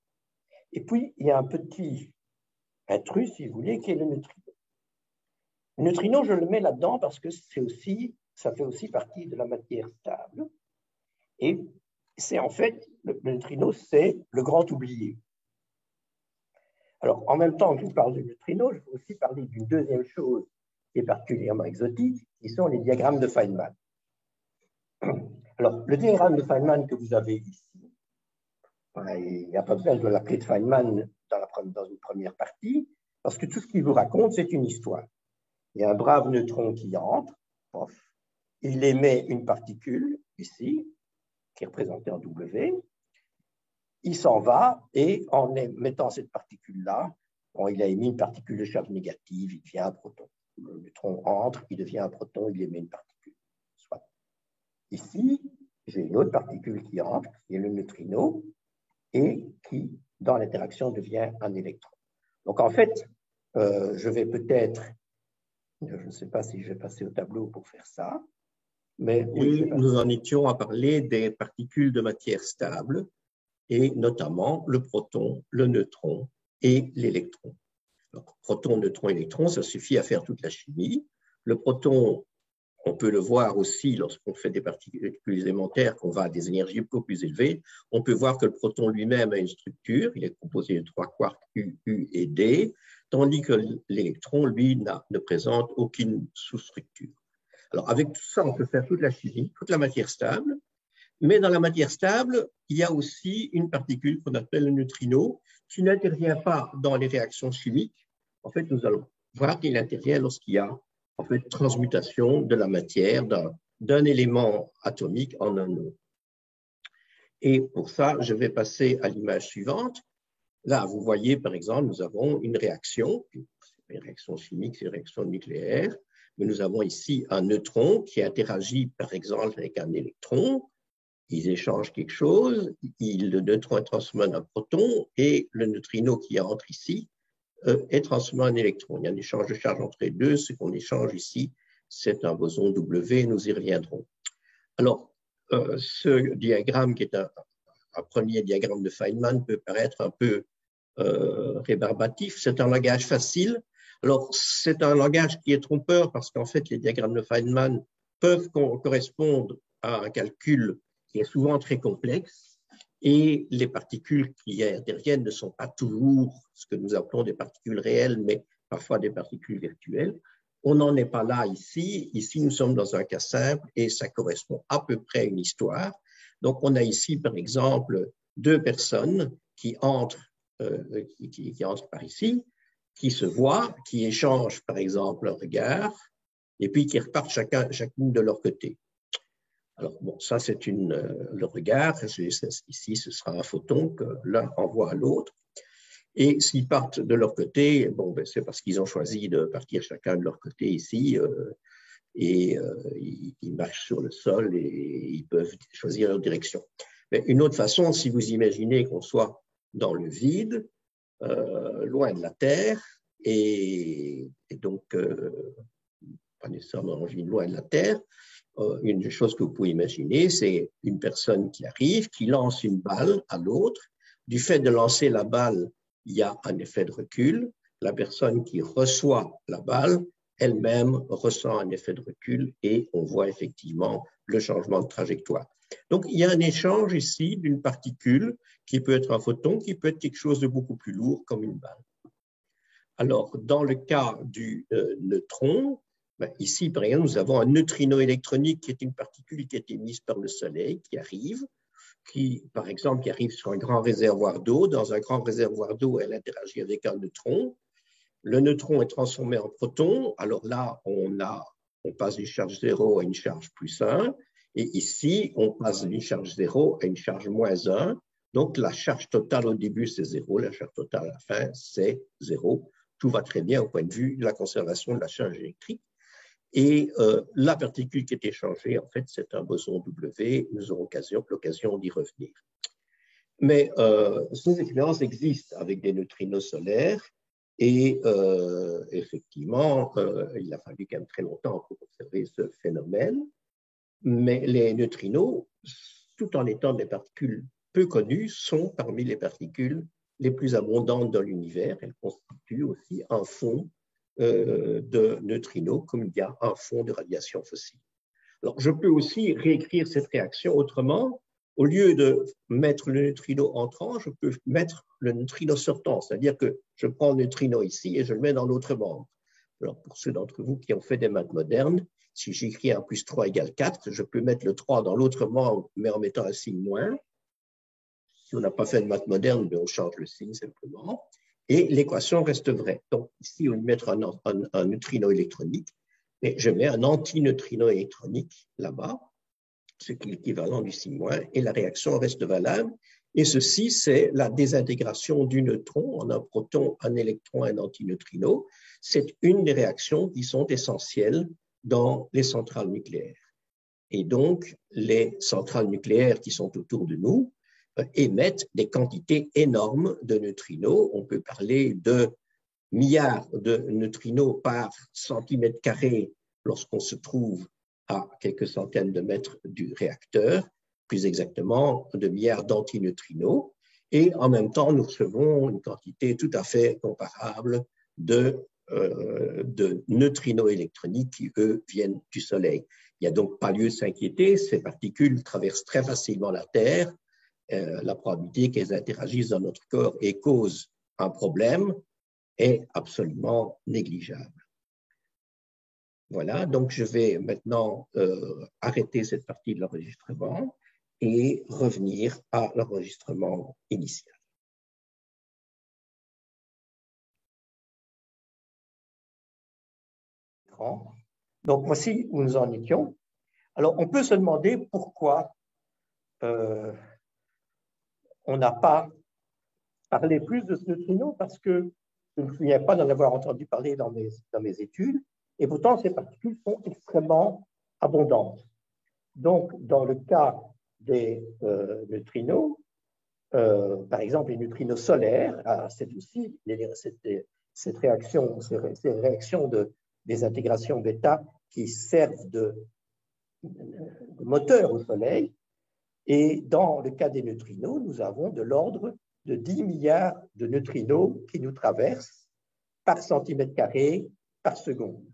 Et puis, il y a un petit intrus, si vous voulez, qui est le neutrino. Le neutrino, je le mets là-dedans parce que ça fait aussi partie de la matière stable. Et c'est en fait, le neutrino, c'est le grand oublié. Alors, en même temps que je vous parle du neutrino, je vais aussi parler d'une deuxième chose qui est particulièrement exotique, qui sont les diagrammes de Feynman. Alors, le diagramme de Feynman que vous avez ici, il n'y a pas besoin de l'appeler de Feynman dans une première partie, parce que tout ce qu'il vous raconte, c'est une histoire. Il y a un brave neutron qui entre, il émet une particule, ici, qui est représentée en W, il s'en va, et en mettant cette particule-là, il a émis une particule de charge négative, il devient un proton. Le neutron entre, il devient un proton, il émet une particule. Soit. Ici, j'ai une autre particule qui entre, qui est le neutrino, et qui, dans l'interaction, devient un électron. Donc, en fait, je vais peut-être, je ne sais pas si je vais passer au tableau pour faire ça, mais oui, nous en étions à parler des particules de matière stable, et notamment le proton, le neutron et l'électron. Proton, neutron, électron, ça suffit à faire toute la chimie. Le proton, on peut le voir aussi lorsqu'on fait des particules élémentaires, qu'on va à des énergies beaucoup plus élevées. On peut voir que le proton lui-même a une structure, il est composé de 3 quarks U, U et D, tandis que l'électron, lui, ne présente aucune sous-structure. Alors, avec tout ça, on peut faire toute la chimie, toute la matière stable, mais dans la matière stable, il y a aussi une particule qu'on appelle le neutrino, qui n'intervient pas dans les réactions chimiques. En fait, nous allons voir qu'il intervient lorsqu'il y a en fait transmutation de la matière d'un élément atomique en un autre. Et pour ça, je vais passer à l'image suivante. Là, vous voyez, par exemple, nous avons une réaction, une réaction chimique, c'est une réaction nucléaire, mais nous avons ici un neutron qui interagit, par exemple, avec un électron. Ils échangent quelque chose, le neutron est transformé en un proton et le neutrino qui entre ici est transformé en un électron. Il y a un échange de charge entre les deux. Ce qu'on échange ici, c'est un boson W, nous y reviendrons. Alors, ce diagramme qui est un premier diagramme de Feynman peut paraître un peu rébarbatif. C'est un langage facile. Alors, c'est un langage qui est trompeur parce qu'en fait, les diagrammes de Feynman peuvent correspondre à un calcul qui est souvent très complexe et les particules qui interviennent ne sont pas toujours ce que nous appelons des particules réelles, mais parfois des particules virtuelles. On n'en est pas là ici. Ici, nous sommes dans un cas simple et ça correspond à peu près à une histoire. Donc, on a ici, par exemple, 2 personnes qui entrent par ici, qui se voient, qui échangent, par exemple, un regard et puis qui repartent chacune de leur côté. Alors, bon, ça, c'est le regard. Ici, ce sera un photon que l'un envoie à l'autre. Et s'ils partent de leur côté, bon, ben, c'est parce qu'ils ont choisi de partir chacun de leur côté ici. Ils marchent sur le sol et ils peuvent choisir leur direction. Mais une autre façon, si vous imaginez qu'on soit dans le vide, loin de la Terre, et donc pas nécessairement en vide, loin de la Terre, une des choses que vous pouvez imaginer, c'est une personne qui arrive, qui lance une balle à l'autre. Du fait de lancer la balle, il y a un effet de recul. La personne qui reçoit la balle, elle-même ressent un effet de recul et on voit effectivement le changement de trajectoire. Donc, il y a un échange ici d'une particule qui peut être un photon, qui peut être quelque chose de beaucoup plus lourd comme une balle. Alors, dans le cas du neutron, ben, ici, par exemple, nous avons un neutrino électronique qui est une particule qui est émise par le Soleil, qui arrive, par exemple, qui arrive sur un grand réservoir d'eau. Dans un grand réservoir d'eau, elle interagit avec un neutron. Le neutron est transformé en proton. Alors là, on passe d'une charge 0 à une charge plus 1. Et ici, on passe d'une charge 0 à une charge moins 1. Donc, la charge totale au début, c'est 0. La charge totale à la fin, c'est 0. Tout va très bien au point de vue de la conservation de la charge électrique. Et la particule qui est échangée, en fait, c'est un boson W. Nous aurons l'occasion d'y revenir. Mais ces expériences existent avec des neutrinos solaires et effectivement, il a fallu quand même très longtemps pour observer ce phénomène. Mais les neutrinos, tout en étant des particules peu connues, sont parmi les particules les plus abondantes dans l'univers. Elles constituent aussi un fond de neutrinos, comme il y a un fond de radiation fossile. Alors, je peux aussi réécrire cette réaction autrement. Au lieu de mettre le neutrino entrant, je peux mettre le neutrino sortant, c'est-à-dire que je prends le neutrino ici et je le mets dans l'autre membre. Alors, pour ceux d'entre vous qui ont fait des maths modernes, si j'écris 1 plus 3 égale 4, je peux mettre le 3 dans l'autre membre, mais en mettant un signe moins. Si on n'a pas fait de maths moderne, on change le signe simplement. Et l'équation reste vraie. Donc, ici, on va mettre un neutrino électronique, mais je mets un antineutrino électronique là-bas, ce qui est l'équivalent du signe moins, et la réaction reste valable. Et ceci, c'est la désintégration du neutron en un proton, un électron, un antineutrino. C'est une des réactions qui sont essentielles dans les centrales nucléaires. Et donc, les centrales nucléaires qui sont autour de nous émettent des quantités énormes de neutrinos. On peut parler de milliards de neutrinos par centimètre carré lorsqu'on se trouve à quelques centaines de mètres du réacteur, plus exactement de milliards d'antineutrinos. Et en même temps, nous recevons une quantité tout à fait comparable de neutrinos électroniques qui, eux, viennent du Soleil. Il n'y a donc pas lieu de s'inquiéter. Ces particules traversent très facilement la Terre. La probabilité qu'elles interagissent dans notre corps et causent un problème est absolument négligeable. Voilà, donc je vais maintenant arrêter cette partie de l'enregistrement et revenir à l'enregistrement initial. Donc voici où nous en étions. Alors on peut se demander pourquoi on n'a pas parlé plus de ce neutrino, parce que je ne me souviens pas d'en avoir entendu parler dans mes études, et pourtant ces particules sont extrêmement abondantes. Donc, dans le cas des neutrinos, par exemple les neutrinos solaires, c'est aussi cette réaction, ces réactions de désintégration bêta qui servent de moteur au Soleil. Et dans le cas des neutrinos, nous avons de l'ordre de 10 milliards de neutrinos qui nous traversent par centimètre carré par seconde.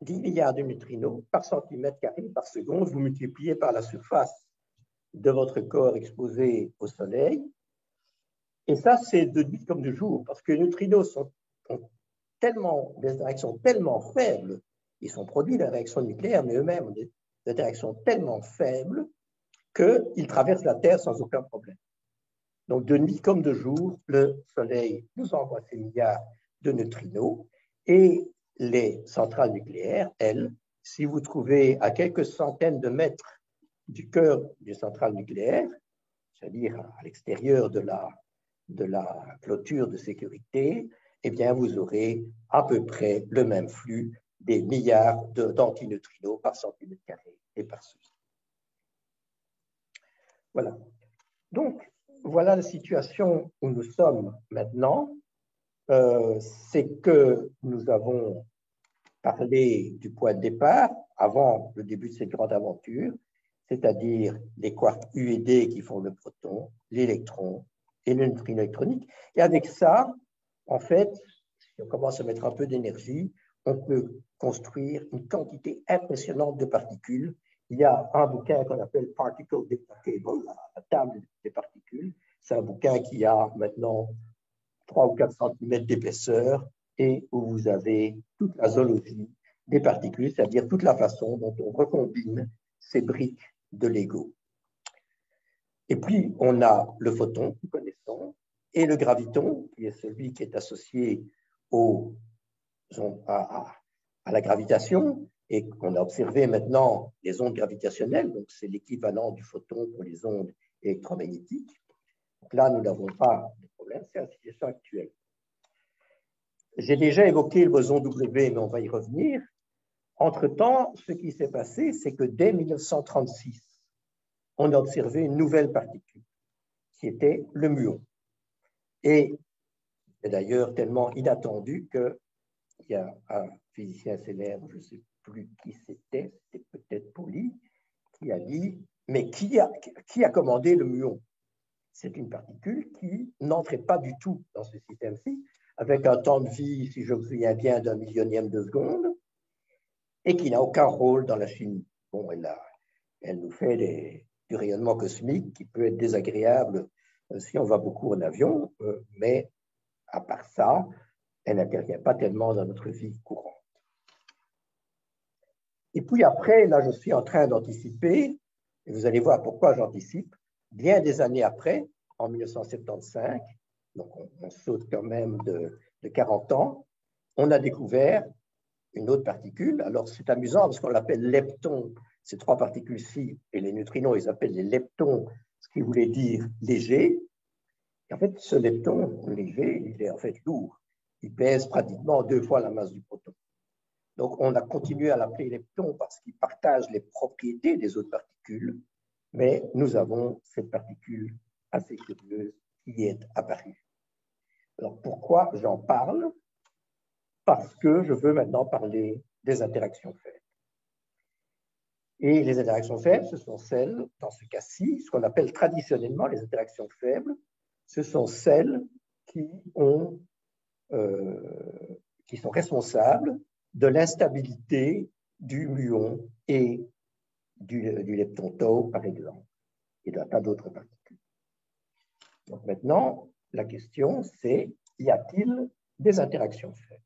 10 milliards de neutrinos par centimètre carré par seconde, vous multipliez par la surface de votre corps exposé au Soleil. Et ça, c'est de nuit comme de jour, parce que les neutrinos ont des interactions tellement faibles, ils sont produits de la réaction nucléaire, mais eux-mêmes ont des interactions tellement faibles qu'ils traversent la Terre sans aucun problème. Donc, de nuit comme de jour, le Soleil nous envoie ces milliards de neutrinos et les centrales nucléaires, elles, si vous trouvez à quelques centaines de mètres du cœur d'une centrale nucléaire, c'est-à-dire à l'extérieur de la clôture de sécurité, eh bien, vous aurez à peu près le même flux des milliards d'antineutrinos par centimètre carré et par seconde. Voilà. Donc, voilà la situation où nous sommes maintenant. C'est que nous avons parlé du point de départ avant le début de cette grande aventure, c'est-à-dire les quarks U et D qui font le proton, l'électron et le neutrino électronique. Et avec ça, en fait, si on commence à mettre un peu d'énergie, on peut construire une quantité impressionnante de particules. Il y a un bouquin qu'on appelle Particle Data Table, la table des particules. C'est un bouquin qui a maintenant 3 ou 4 cm d'épaisseur et où vous avez toute la zoologie des particules, c'est-à-dire toute la façon dont on recombine ces briques de Lego. Et puis, on a le photon, que nous connaissons, et le graviton, qui est celui qui est associé à la gravitation, et qu'on a observé maintenant les ondes gravitationnelles, donc c'est l'équivalent du photon pour les ondes électromagnétiques. Donc là, nous n'avons pas de problème, c'est la situation actuelle. J'ai déjà évoqué le boson W, mais on va y revenir. Entre-temps, ce qui s'est passé, c'est que dès 1936, on a observé une nouvelle particule, qui était le muon. Et c'est d'ailleurs tellement inattendu qu'il y a un physicien célèbre, je ne sais plus qui c'était peut-être Pauli, qui a dit Mais qui a commandé le muon? C'est une particule qui n'entrait pas du tout dans ce système-ci, avec un temps de vie, si je me souviens bien, d'un millionième de seconde, et qui n'a aucun rôle dans la chimie. Bon, elle nous fait du rayonnement cosmique qui peut être désagréable si on va beaucoup en avion, mais à part ça, elle n'intervient pas tellement dans notre vie courante. Et puis après, là, je suis en train d'anticiper, et vous allez voir pourquoi j'anticipe, bien des années après, en 1975, donc on saute quand même de 40 ans, on a découvert une autre particule. Alors c'est amusant parce qu'on l'appelle lepton, ces trois particules-ci, et les neutrinos, ils appellent les leptons, ce qui voulait dire léger. Et en fait, ce lepton léger, il est en fait lourd. Il pèse pratiquement 2 fois la masse du proton. Donc, on a continué à l'appeler lepton parce qu'il partage les propriétés des autres particules, mais nous avons cette particule assez curieuse qui est apparue. Alors, pourquoi j'en parle? Parce que je veux maintenant parler des interactions faibles. Et les interactions faibles, ce sont celles, dans ce cas-ci, ce qu'on appelle traditionnellement les interactions faibles, ce sont celles qui sont responsables de l'instabilité du muon et du lepton tau, par exemple, et d'un tas d'autres particules. Donc maintenant, la question, c'est, y a-t-il des interactions faibles?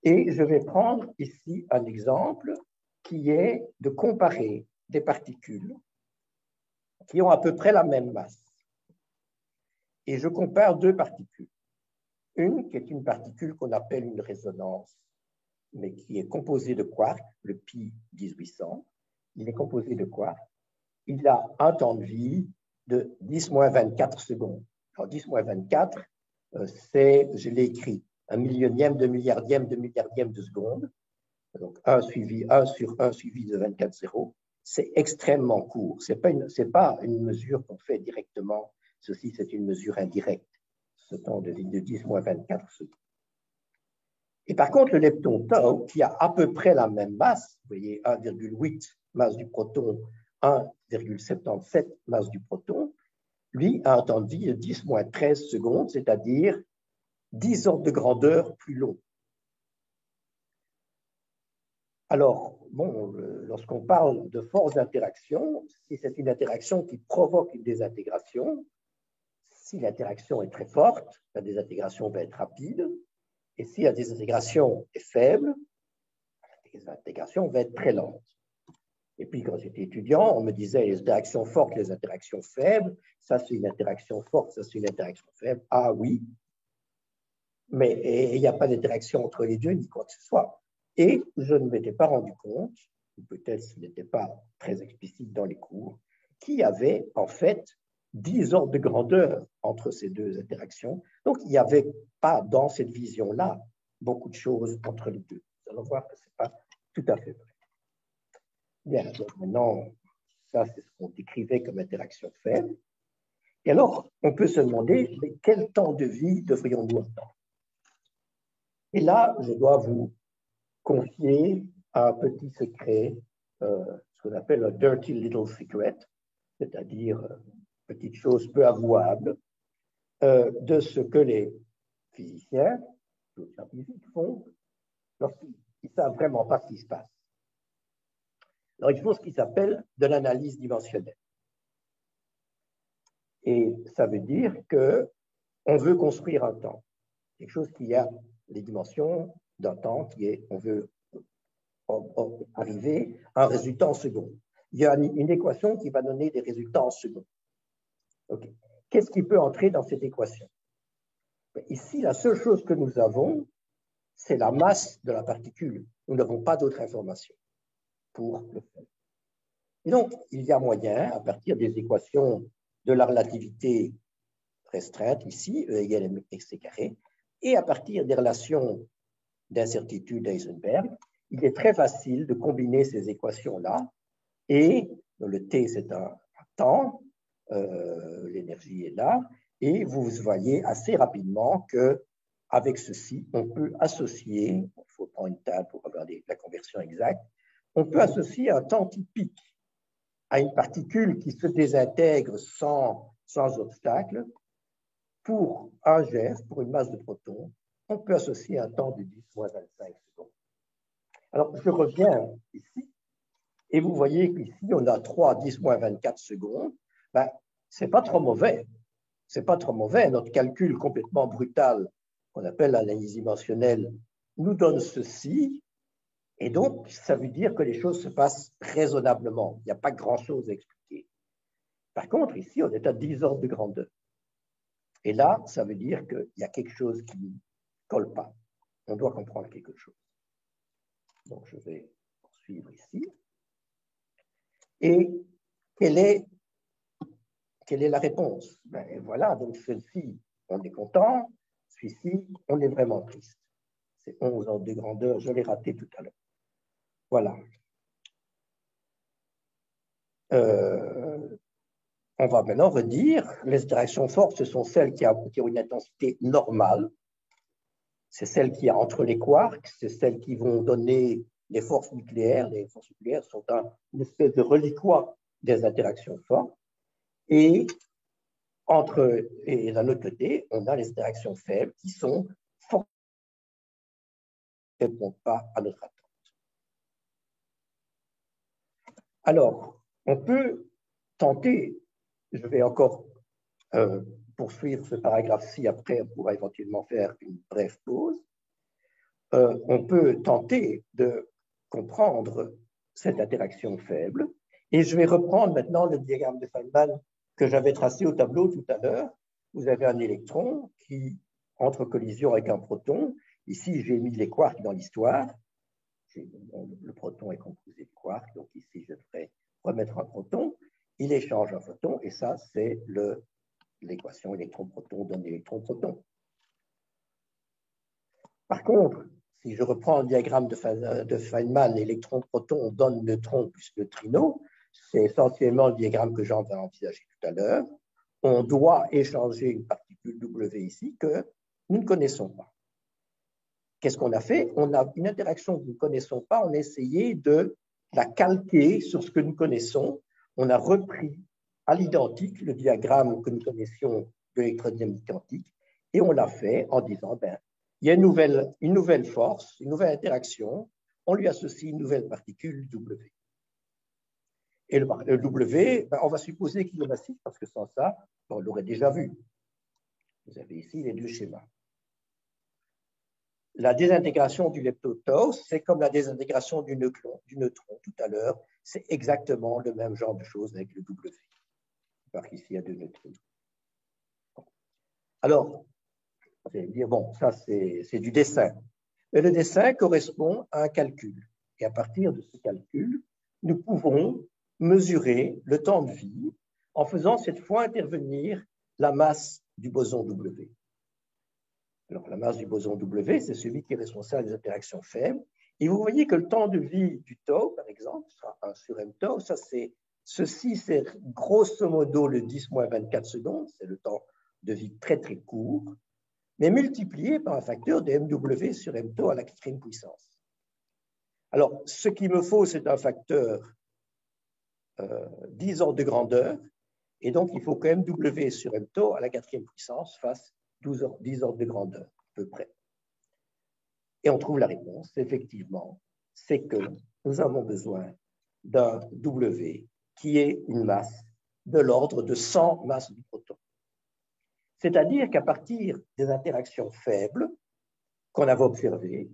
Et je vais prendre ici un exemple qui est de comparer des particules qui ont à peu près la même masse. Et je compare deux particules. Une qui est une particule qu'on appelle une résonance, mais qui est composée de quarks, le pi 1800. Il est composé de quarks. Il a un temps de vie de 10-24 secondes. Alors 10-24, je l'ai écrit, un millionième de milliardième de seconde. Donc 1 sur 1 suivi de 24 zéros. C'est extrêmement court. Ce n'est pas une mesure qu'on fait directement. Ceci, c'est une mesure indirecte. Ce temps de vie de 10-24 secondes. Et par contre, le lepton tau, qui a à peu près la même masse, vous voyez, 1,8 masse du proton, 1,77 masse du proton, lui a un temps de vie de 10-13 secondes, c'est-à-dire 10 ordres de grandeur plus long. Alors, bon, lorsqu'on parle de force d'interaction, si c'est une interaction qui provoque une désintégration, si l'interaction est très forte, la désintégration va être rapide. Et si la désintégration est faible, la désintégration va être très lente. Et puis, quand j'étais étudiant, on me disait les interactions fortes, les interactions faibles, ça c'est une interaction forte, ça c'est une interaction faible. Ah oui, mais il n'y a pas d'interaction entre les deux, ni quoi que ce soit. Et je ne m'étais pas rendu compte, ou peut-être ce n'était pas très explicite dans les cours, qu'il y avait en fait 10 ordres de grandeur entre ces deux interactions. Donc, il n'y avait pas dans cette vision-là beaucoup de choses entre les deux. Nous allons voir que ce n'est pas tout à fait vrai. Bien, donc maintenant, ça, c'est ce qu'on décrivait comme interaction faible. Et alors, on peut se demander, mais quel temps de vie devrions-nous attendre? Et là, je dois vous confier un petit secret, ce qu'on appelle un dirty little secret, c'est-à-dire petite chose peu avouable, de ce que les physiciens, les scientifiques font lorsqu'ils ne savent vraiment pas ce qui se passe. Alors, ils font ce qui s'appelle de l'analyse dimensionnelle. Et ça veut dire qu'on veut construire un temps, quelque chose qui a les dimensions d'un temps qui est, on veut arriver à un résultat en secondes. Il y a une équation qui va donner des résultats en secondes. Okay. Qu'est-ce qui peut entrer dans cette équation? Ici, la seule chose que nous avons, c'est la masse de la particule. Nous n'avons pas d'autres informations pour le faire. Et donc, il y a moyen, à partir des équations de la relativité restreinte, ici, E égale mc carré, et à partir des relations d'incertitude d'Heisenberg, il est très facile de combiner ces équations-là, et le T, c'est un temps, l'énergie est là, et vous voyez assez rapidement qu'avec ceci, on peut associer, il faut prendre une table pour avoir la conversion exacte, on peut associer un temps typique à une particule qui se désintègre sans obstacle, pour un GeV, pour une masse de protons, on peut associer un temps de 10-25 secondes. Alors, je reviens ici, et vous voyez qu'ici, on a 3 10-24 secondes. Ben, c'est pas trop mauvais. C'est pas trop mauvais. Notre calcul complètement brutal, qu'on appelle l'analyse dimensionnelle, nous donne ceci. Et donc, ça veut dire que les choses se passent raisonnablement. Il n'y a pas grand-chose à expliquer. Par contre, ici, on est à 10 ordres de grandeur. Et là, ça veut dire qu'il y a quelque chose qui ne colle pas. On doit comprendre quelque chose. Donc, je vais poursuivre ici. Et quelle est la réponse? Ben, voilà, donc celle-ci, on est content. Celui-ci, on est vraiment triste. C'est 11 ordres de grandeur, je l'ai raté tout à l'heure. Voilà. On va maintenant redire, les interactions fortes, ce sont celles qui ont une intensité normale. C'est celles qu'il y a entre les quarks, c'est celles qui vont donner les forces nucléaires. Les forces nucléaires sont une espèce de reliquat des interactions fortes. Et d'un autre côté, on a les interactions faibles qui sont fortes, qui ne répondent pas à notre attente. Alors, on peut tenter, je vais encore poursuivre ce paragraphe-ci, après on pourra éventuellement faire une brève pause. On peut tenter de comprendre cette interaction faible, et je vais reprendre maintenant le diagramme de Feynman que j'avais tracé au tableau tout à l'heure. Vous avez un électron qui entre collision avec un proton. Ici, j'ai mis les quarks dans l'histoire. Le proton est composé de quarks, donc ici, je devrais remettre un proton. Il échange un photon, et ça, c'est l'équation électron-proton donne électron-proton. Par contre, si je reprends le diagramme de Feynman, électron-proton donne neutron plus neutrino, c'est essentiellement le diagramme que j'en vais envisager tout à l'heure. On doit échanger une particule W ici que nous ne connaissons pas. Qu'est-ce qu'on a fait? On a une interaction que nous ne connaissons pas, on a essayé de la calquer sur ce que nous connaissons. On a repris à l'identique le diagramme que nous connaissions de l'électrodynamique quantique, et on l'a fait en disant, ben, il y a une nouvelle force, une nouvelle interaction, on lui associe une nouvelle particule W. Et le W, ben, on va supposer qu'il est massif, parce que sans ça, on l'aurait déjà vu. Vous avez ici les deux schémas. La désintégration du leptotau, c'est comme la désintégration du neutron tout à l'heure. C'est exactement le même genre de choses avec le W. Parce qu'ici, il y a deux neutrons. Alors, vous allez me dire, bon, ça, c'est du dessin. Mais le dessin correspond à un calcul. Et à partir de ce calcul, nous pouvons mesurer le temps de vie en faisant cette fois intervenir la masse du boson W. Alors, la masse du boson W, c'est celui qui est responsable des interactions faibles. Et vous voyez que le temps de vie du tau, par exemple, sera 1 sur m tau. Ceci, c'est grosso modo le 10-24 secondes. C'est le temps de vie très, très court, mais multiplié par un facteur de mw sur m tau à la 4e puissance. Alors, ce qu'il me faut, c'est un facteur 10 ordres de grandeur, et donc il faut que mw sur m tau à la 4e puissance fasse 10 ordres de grandeur, à peu près. Et on trouve la réponse, effectivement, c'est que nous avons besoin d'un W qui est une masse de l'ordre de 100 masses de protons. C'est-à-dire qu'à partir des interactions faibles qu'on avait observées,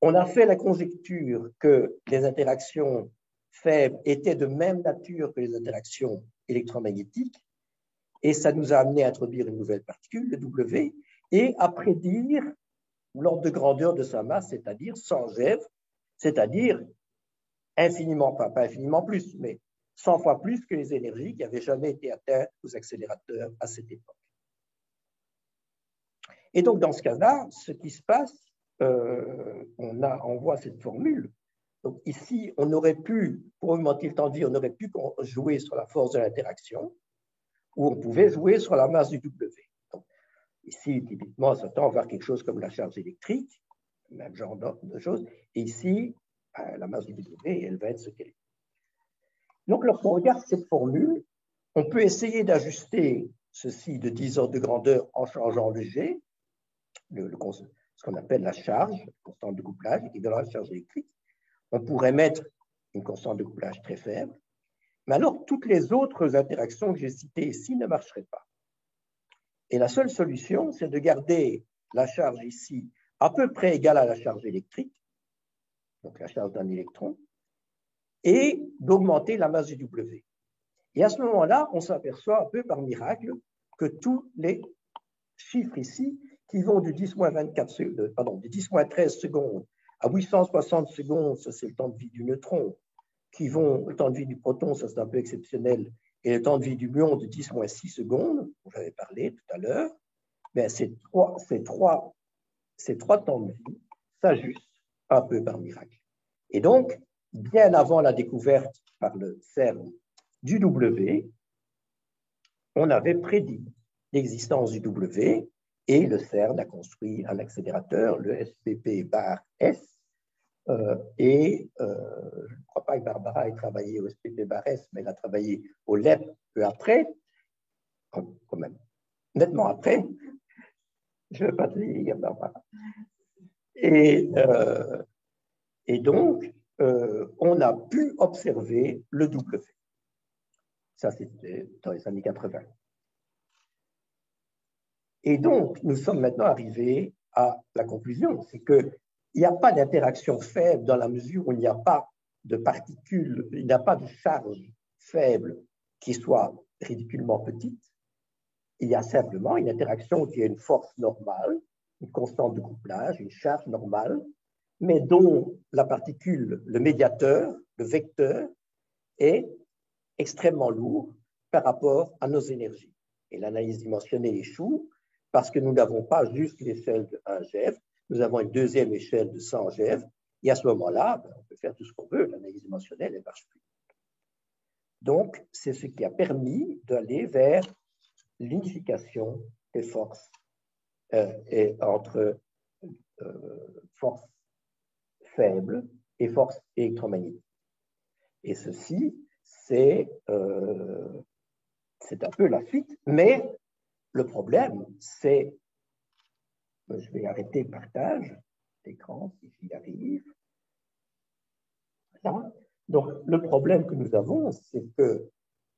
on a fait la conjecture que les interactions faibles étaient de même nature que les interactions électromagnétiques, et ça nous a amené à introduire une nouvelle particule, le W, et à prédire l'ordre de grandeur de sa masse, c'est-à-dire 100 GeV, c'est-à-dire infiniment, pas infiniment plus, mais 100 fois plus que les énergies qui n'avaient jamais été atteintes aux accélérateurs à cette époque. Et donc, dans ce cas-là, ce qui se passe, on voit cette formule. Donc ici, on aurait pu, pour augmenter le temps de vie, on aurait pu jouer sur la force de l'interaction, ou on pouvait jouer sur la masse du W. Donc, ici, typiquement, on s'attend à voir quelque chose comme la charge électrique, même genre de choses. Et ici, la masse du W, elle va être ce qu'elle est. Donc, lorsqu'on regarde cette formule, on peut essayer d'ajuster ceci de 10 ordres de grandeur en changeant le G, ce qu'on appelle la charge, constante de couplage, équivalent à la charge électrique. On pourrait mettre une constante de couplage très faible, mais alors toutes les autres interactions que j'ai citées ici ne marcheraient pas. Et la seule solution, c'est de garder la charge ici à peu près égale à la charge électrique, donc la charge d'un électron, et d'augmenter la masse du W. Et à ce moment-là, on s'aperçoit un peu par miracle que tous les chiffres ici, qui vont du 10-13 secondes à 860 secondes, ça c'est le temps de vie du neutron, qui vont, le temps de vie du proton, ça c'est un peu exceptionnel, et le temps de vie du muon de 10-6 secondes, dont j'avais parlé tout à l'heure, ben ces trois temps de vie s'ajustent un peu par miracle. Et donc, bien avant la découverte par le CERN du W, on avait prédit l'existence du W et le CERN a construit un accélérateur, le SPP-S, et je ne crois pas que Barbara ait travaillé au SPP-S, mais elle a travaillé au LEP peu après, quand même, nettement après. Je ne vais pas te dire, Barbara. Et donc, on a pu observer le W. Ça, c'était dans les années 80. Et donc, nous sommes maintenant arrivés à la conclusion, c'est qu'il n'y a pas d'interaction faible dans la mesure où il n'y a pas de particules, il n'y a pas de charge faible qui soit ridiculement petite. Il y a simplement une interaction qui a une force normale, une constante de couplage, une charge normale, mais dont la particule, le médiateur, le vecteur, est extrêmement lourd par rapport à nos énergies. Et l'analyse dimensionnée échoue parce que nous n'avons pas juste l'échelle de 1 GeV, nous avons une deuxième échelle de 100 GeV, et à ce moment-là, on peut faire tout ce qu'on veut, l'analyse dimensionnelle, elle ne marche plus. Donc, c'est ce qui a permis d'aller vers l'unification des forces et entre forces faibles et forces électromagnétiques. Et ceci, c'est un peu la suite, mais le problème, c'est, je vais arrêter le partage d'écran si j'y arrive. Voilà. Donc, le problème que nous avons, c'est que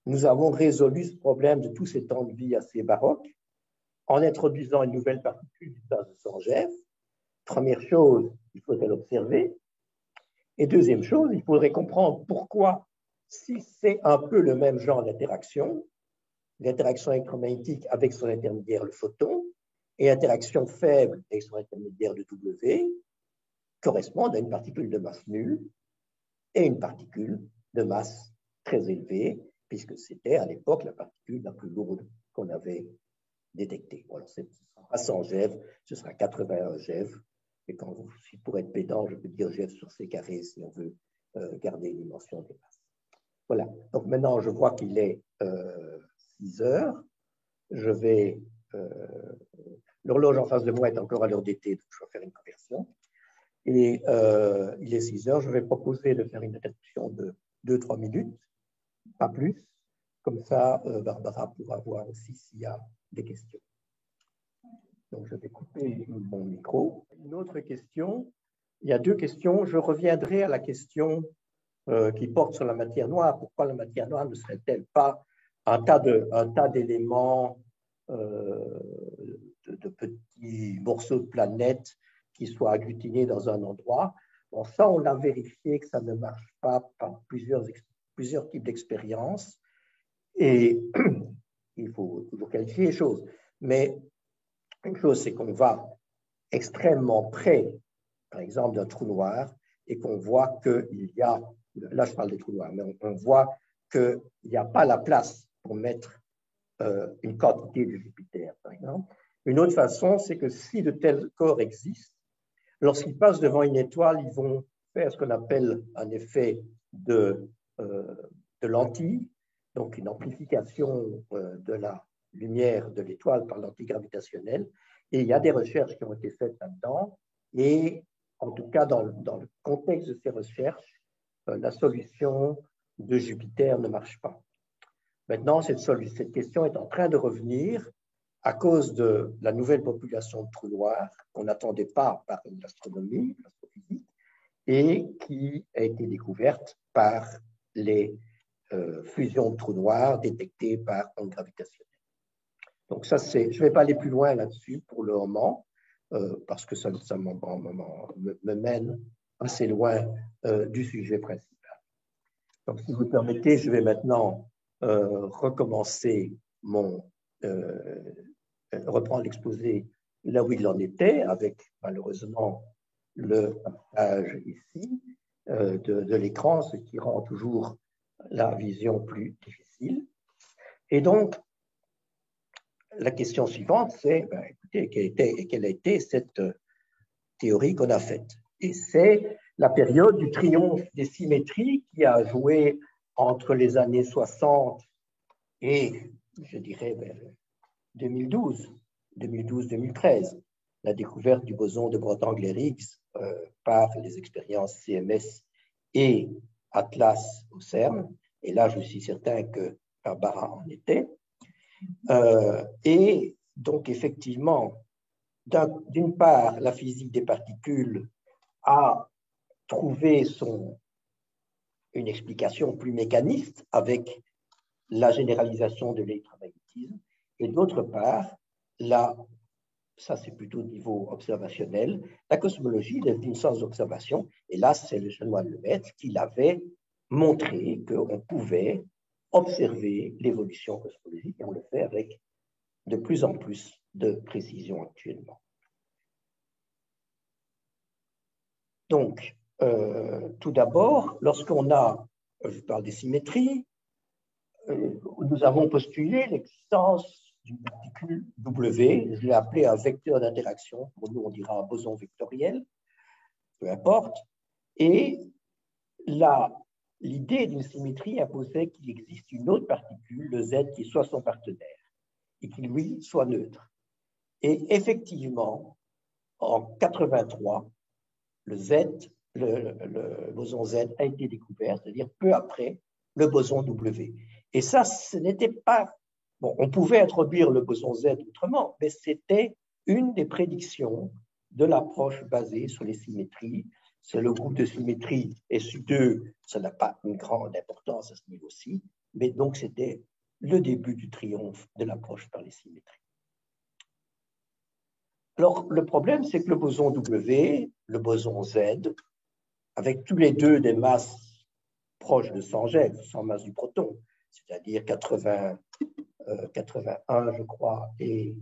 nous avons résolu ce problème de tous ces temps de vie assez baroques en introduisant une nouvelle particule du phase de 100 GeV. Première chose, il faudrait l'observer. Et deuxième chose, il faudrait comprendre pourquoi, si c'est un peu le même genre d'interaction, l'interaction électromagnétique avec son intermédiaire, le photon, et l'interaction faible avec son intermédiaire, le W, correspondent à une particule de masse nulle et une particule de masse très élevée, puisque c'était à l'époque la particule la plus lourde qu'on avait détectée. Alors, ce sera pas 100 GeV, ce sera 81 GeV. Et quand si pour être pédant, je peux dire GeV sur C carré si on veut garder une dimension des masses. Voilà. Donc maintenant, je vois qu'il est 6 heures. Je vais. L'horloge en face de moi est encore à l'heure d'été, donc je vais faire une conversion. Et il est 6 heures. Je vais proposer de faire une interruption de 2-3 minutes, pas plus. Comme ça, Barbara pourra voir aussi s'il y a des questions. Donc, je vais couper mon micro. Une autre question. Il y a deux questions. Je reviendrai à la question qui porte sur la matière noire. Pourquoi la matière noire ne serait-elle pas un tas d'éléments, de petits morceaux de planètes qui soient agglutinés dans un endroit? Bon, ça, on a vérifié que ça ne marche pas par plusieurs types d'expériences. Et il faut toujours qualifier les choses. Mais une chose, c'est qu'on va extrêmement près, par exemple, d'un trou noir, et qu'on voit qu'il y a, là je parle des trous noirs, mais on voit qu'il n'y a pas la place pour mettre une quantité de Jupiter, par exemple. Une autre façon, c'est que si de tels corps existent, lorsqu'ils passent devant une étoile, ils vont faire ce qu'on appelle un effet de lentille, donc une amplification de la lumière de l'étoile par l'antigravitationnel. Et il y a des recherches qui ont été faites là-dedans. Et en tout cas, dans le contexte de ces recherches, la solution de Jupiter ne marche pas. Maintenant, cette question est en train de revenir à cause de la nouvelle population de trous noirs qu'on n'attendait pas par l'astronomie, l'astrophysique, et qui a été découverte par les fusions de trous noirs détectées par ondes gravitationnelles. Donc ça, je ne vais pas aller plus loin là-dessus pour le moment, parce que ça me mène assez loin du sujet principal. Donc si vous permettez, je vais maintenant recommencer reprendre l'exposé là où il en était, avec malheureusement le partage ici de l'écran, ce qui rend toujours la vision plus difficile. Et donc, la question suivante, c'est, écoutez, quelle a été cette théorie qu'on a faite? Et c'est la période du triomphe des symétries qui a joué entre les années 60 et, je dirais, 2012-2013, la découverte du boson de Bretagne-Higgs par les expériences CMS et Atlas au CERN. Et là, je suis certain que Barbara en était. Et donc, effectivement, d'une part, la physique des particules a trouvé une explication plus mécaniste avec la généralisation de l'électromagnétisme, et d'autre part, ça c'est plutôt au niveau observationnel, la cosmologie d'une sans observation, et là c'est le chanoine Lemaitre qui l'avait montré qu'on pouvait observer l'évolution cosmologique, et on le fait avec de plus en plus de précision actuellement. Donc, tout d'abord, lorsqu'on a, je parle des symétries, nous avons postulé l'existence d'une particule W, je l'ai appelé un vecteur d'interaction, pour nous on dira un boson vectoriel, peu importe, et l'idée d'une symétrie imposait qu'il existe une autre particule, le Z, qui soit son partenaire, et qui lui soit neutre. Et effectivement, en 83, le boson Z a été découvert, c'est-à-dire peu après le boson W. Et ça, ce n'était pas... Bon, on pouvait introduire le boson Z autrement, mais c'était une des prédictions de l'approche basée sur les symétries. C'est le groupe de symétrie SU2, ça n'a pas une grande importance à ce niveau-ci, mais donc c'était le début du triomphe de l'approche par les symétries. Alors, le problème, c'est que le boson W, le boson Z, avec tous les deux des masses proches de 100 G, 100 masses du proton, c'est-à-dire 81, je crois, et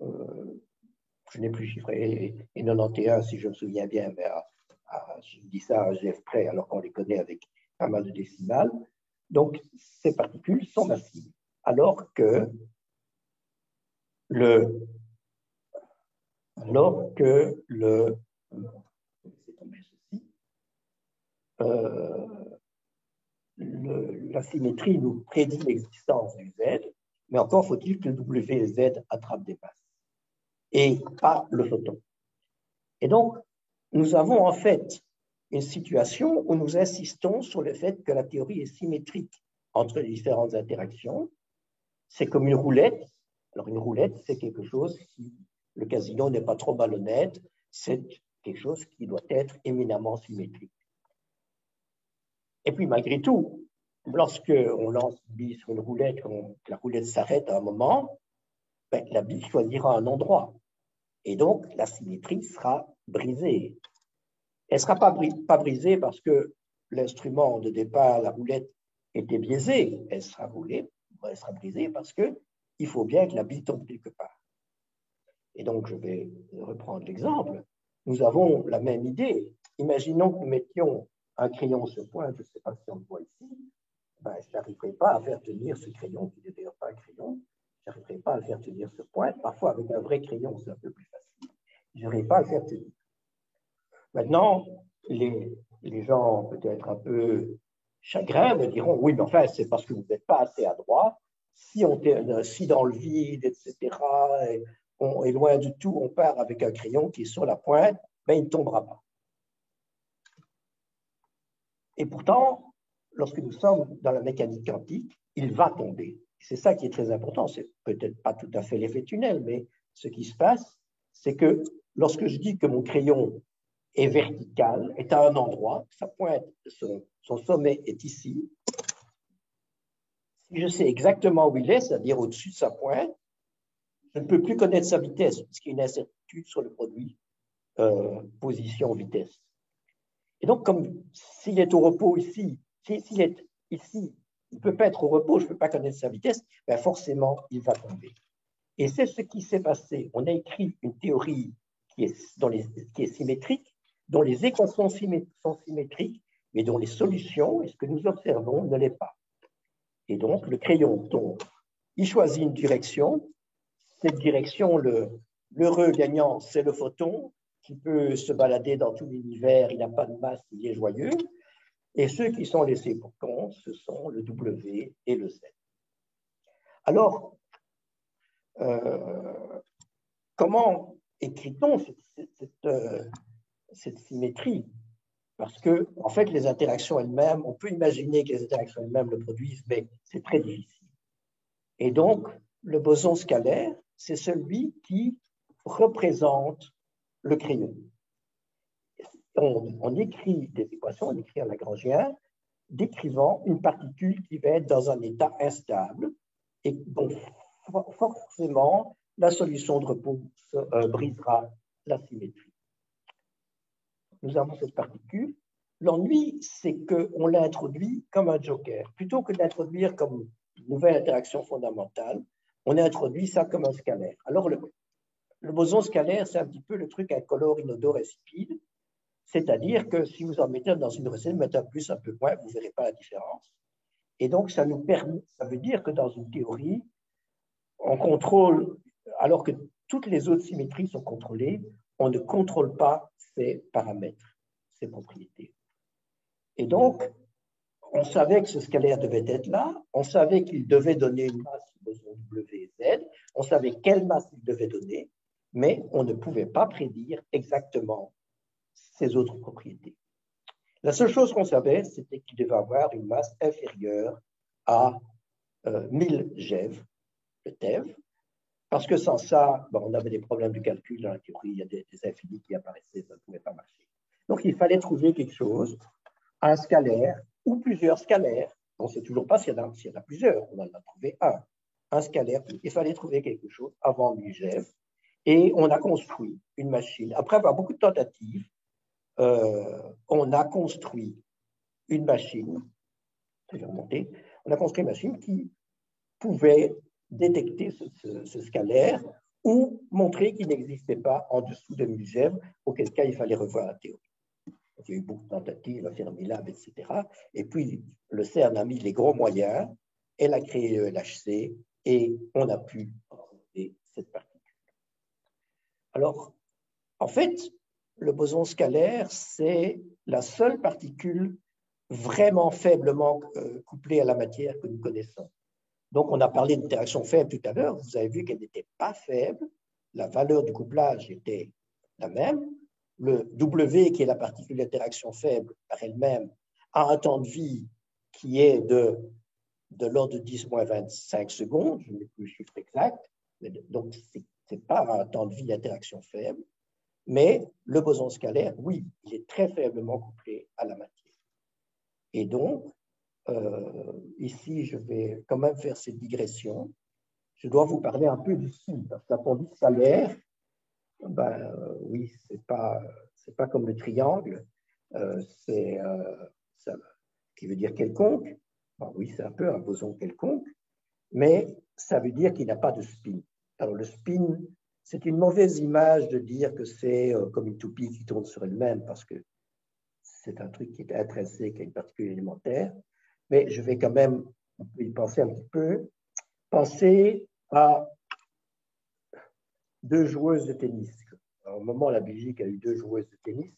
je n'ai plus chiffré, et 91, si je me souviens bien, mais je dis ça à GF près, alors qu'on les connaît avec pas mal de décimales. Donc, ces particules sont massives, alors que la symétrie nous prédit l'existence du Z, mais encore faut-il que le W et Z attrapent des masses, et pas le photon. Et donc, nous avons en fait une situation où nous insistons sur le fait que la théorie est symétrique entre les différentes interactions. C'est comme une roulette. Alors, une roulette, c'est quelque chose, si le casino n'est pas trop malhonnête, c'est quelque chose qui doit être éminemment symétrique. Et puis, malgré tout, lorsqu'on lance une bille sur une roulette, que la roulette s'arrête à un moment, la bille choisira un endroit. Et donc, la symétrie sera brisée. Elle ne sera pas brisée parce que l'instrument de départ, la roulette, était biaisé. Elle sera brisée parce qu'il faut bien que la bille tombe quelque part. Et donc, je vais reprendre l'exemple. Nous avons la même idée. Imaginons que nous mettions un crayon sur point, je ne sais pas si on le voit ici, je n'arriverai pas à faire tenir ce crayon, qui n'est d'ailleurs pas un crayon, je n'arriverai pas à le faire tenir sur point. Parfois, avec un vrai crayon, c'est un peu plus facile. Je n'arrive pas à le faire tenir. Maintenant, les gens peut-être un peu chagrins me diront, oui, mais enfin, c'est parce que vous n'êtes pas assez adroit. Si dans le vide, etc., et on est loin du tout, on part avec un crayon qui est sur la pointe, il ne tombera pas. Et pourtant, lorsque nous sommes dans la mécanique quantique, il va tomber. C'est ça qui est très important. C'est peut-être pas tout à fait l'effet tunnel, mais ce qui se passe, c'est que lorsque je dis que mon crayon est vertical, est à un endroit, sa pointe, son sommet est ici, si je sais exactement où il est, c'est-à-dire au-dessus de sa pointe, je ne peux plus connaître sa vitesse, puisqu'il y a une incertitude sur le produit position-vitesse. Et donc, comme s'il est au repos ici, s'il est ici, il ne peut pas être au repos, je ne peux pas connaître sa vitesse, ben forcément, il va tomber. Et c'est ce qui s'est passé. On a écrit une théorie qui est symétrique, dont les équations sont symétriques, mais dont les solutions, et ce que nous observons, ne l'est pas. Et donc, le crayon tombe. Il choisit une direction. Cette direction, l'heureux gagnant, c'est le photon, qui peut se balader dans tout l'univers, il n'a pas de masse, il est joyeux. Et ceux qui sont laissés pour compte, ce sont le W et le Z. Alors, comment écrit-on cette symétrie? Parce que, en fait, les interactions elles-mêmes, on peut imaginer que les interactions elles-mêmes le produisent, mais c'est très difficile. Et donc, le boson scalaire, c'est celui qui représente le crayon. On écrit des équations, on écrit un lagrangien, décrivant une particule qui va être dans un état instable et donc forcément la solution de repos brisera la symétrie. Nous avons cette particule. L'ennui, c'est qu'on l'a introduit comme un joker. Plutôt que de l'introduire comme une nouvelle interaction fondamentale, on a introduit ça comme un scalaire. Alors, le boson scalaire, c'est un petit peu le truc incolore, inodore, insipide. C'est-à-dire que si vous en mettez dans une recette, mettez un plus, un peu moins, vous ne verrez pas la différence. Et donc, ça nous permet, ça veut dire que dans une théorie, on contrôle, alors que toutes les autres symétries sont contrôlées, on ne contrôle pas ces paramètres, ces propriétés. Et donc, on savait que ce scalaire devait être là, on savait qu'il devait donner une masse boson W et Z, on savait quelle masse il devait donner, mais on ne pouvait pas prédire exactement ces autres propriétés. La seule chose qu'on savait, c'était qu'il devait avoir une masse inférieure à 1000 GeV, le TeV, parce que sans ça, on avait des problèmes de calcul dans la théorie, il y a des infinis qui apparaissaient, ça ne pouvait pas marcher. Donc, il fallait trouver quelque chose, un scalaire ou plusieurs scalaires. On ne sait toujours pas s'il y en a plusieurs, on en a trouvé un scalaire. Il fallait trouver quelque chose avant 1000 GeV, et on a construit une machine. Après avoir beaucoup de tentatives, on a construit une machine, on a construit une machine qui pouvait détecter ce scalaire ou montrer qu'il n'existait pas en dessous de 1000 GeV, auquel cas il fallait revoir la théorie. Donc, il y a eu beaucoup de tentatives, à Fermilab, etc. Et puis, le CERN a mis les gros moyens, elle a créé le LHC et on a pu remonter cette particule. Alors, en fait, le boson scalaire, c'est la seule particule vraiment faiblement couplée à la matière que nous connaissons. Donc, on a parlé d'interaction faible tout à l'heure. Vous avez vu qu'elle n'était pas faible. La valeur du couplage était la même. Le W, qui est la particule d'interaction faible par elle-même, a un temps de vie qui est de l'ordre de 10-25 secondes. Je n'ai plus le chiffre exact. Donc, ce n'est pas un temps de vie d'interaction faible. Mais le boson scalaire, oui, il est très faiblement couplé à la matière. Et donc, ici, je vais quand même faire cette digression. Je dois vous parler un peu du signe, parce que quand on dit scalaire, oui, c'est pas comme le triangle, ça, qui veut dire quelconque. Oui, c'est un peu un boson quelconque, mais ça veut dire qu'il n'a pas de spin. Alors, le spin, c'est une mauvaise image de dire que c'est comme une toupie qui tourne sur elle-même, parce que c'est un truc qui est intrinsèque à une particule élémentaire. Mais je vais quand même, on peut y penser un petit peu. Pensez à deux joueuses de tennis. Alors, au moment où la Belgique a eu deux joueuses de tennis,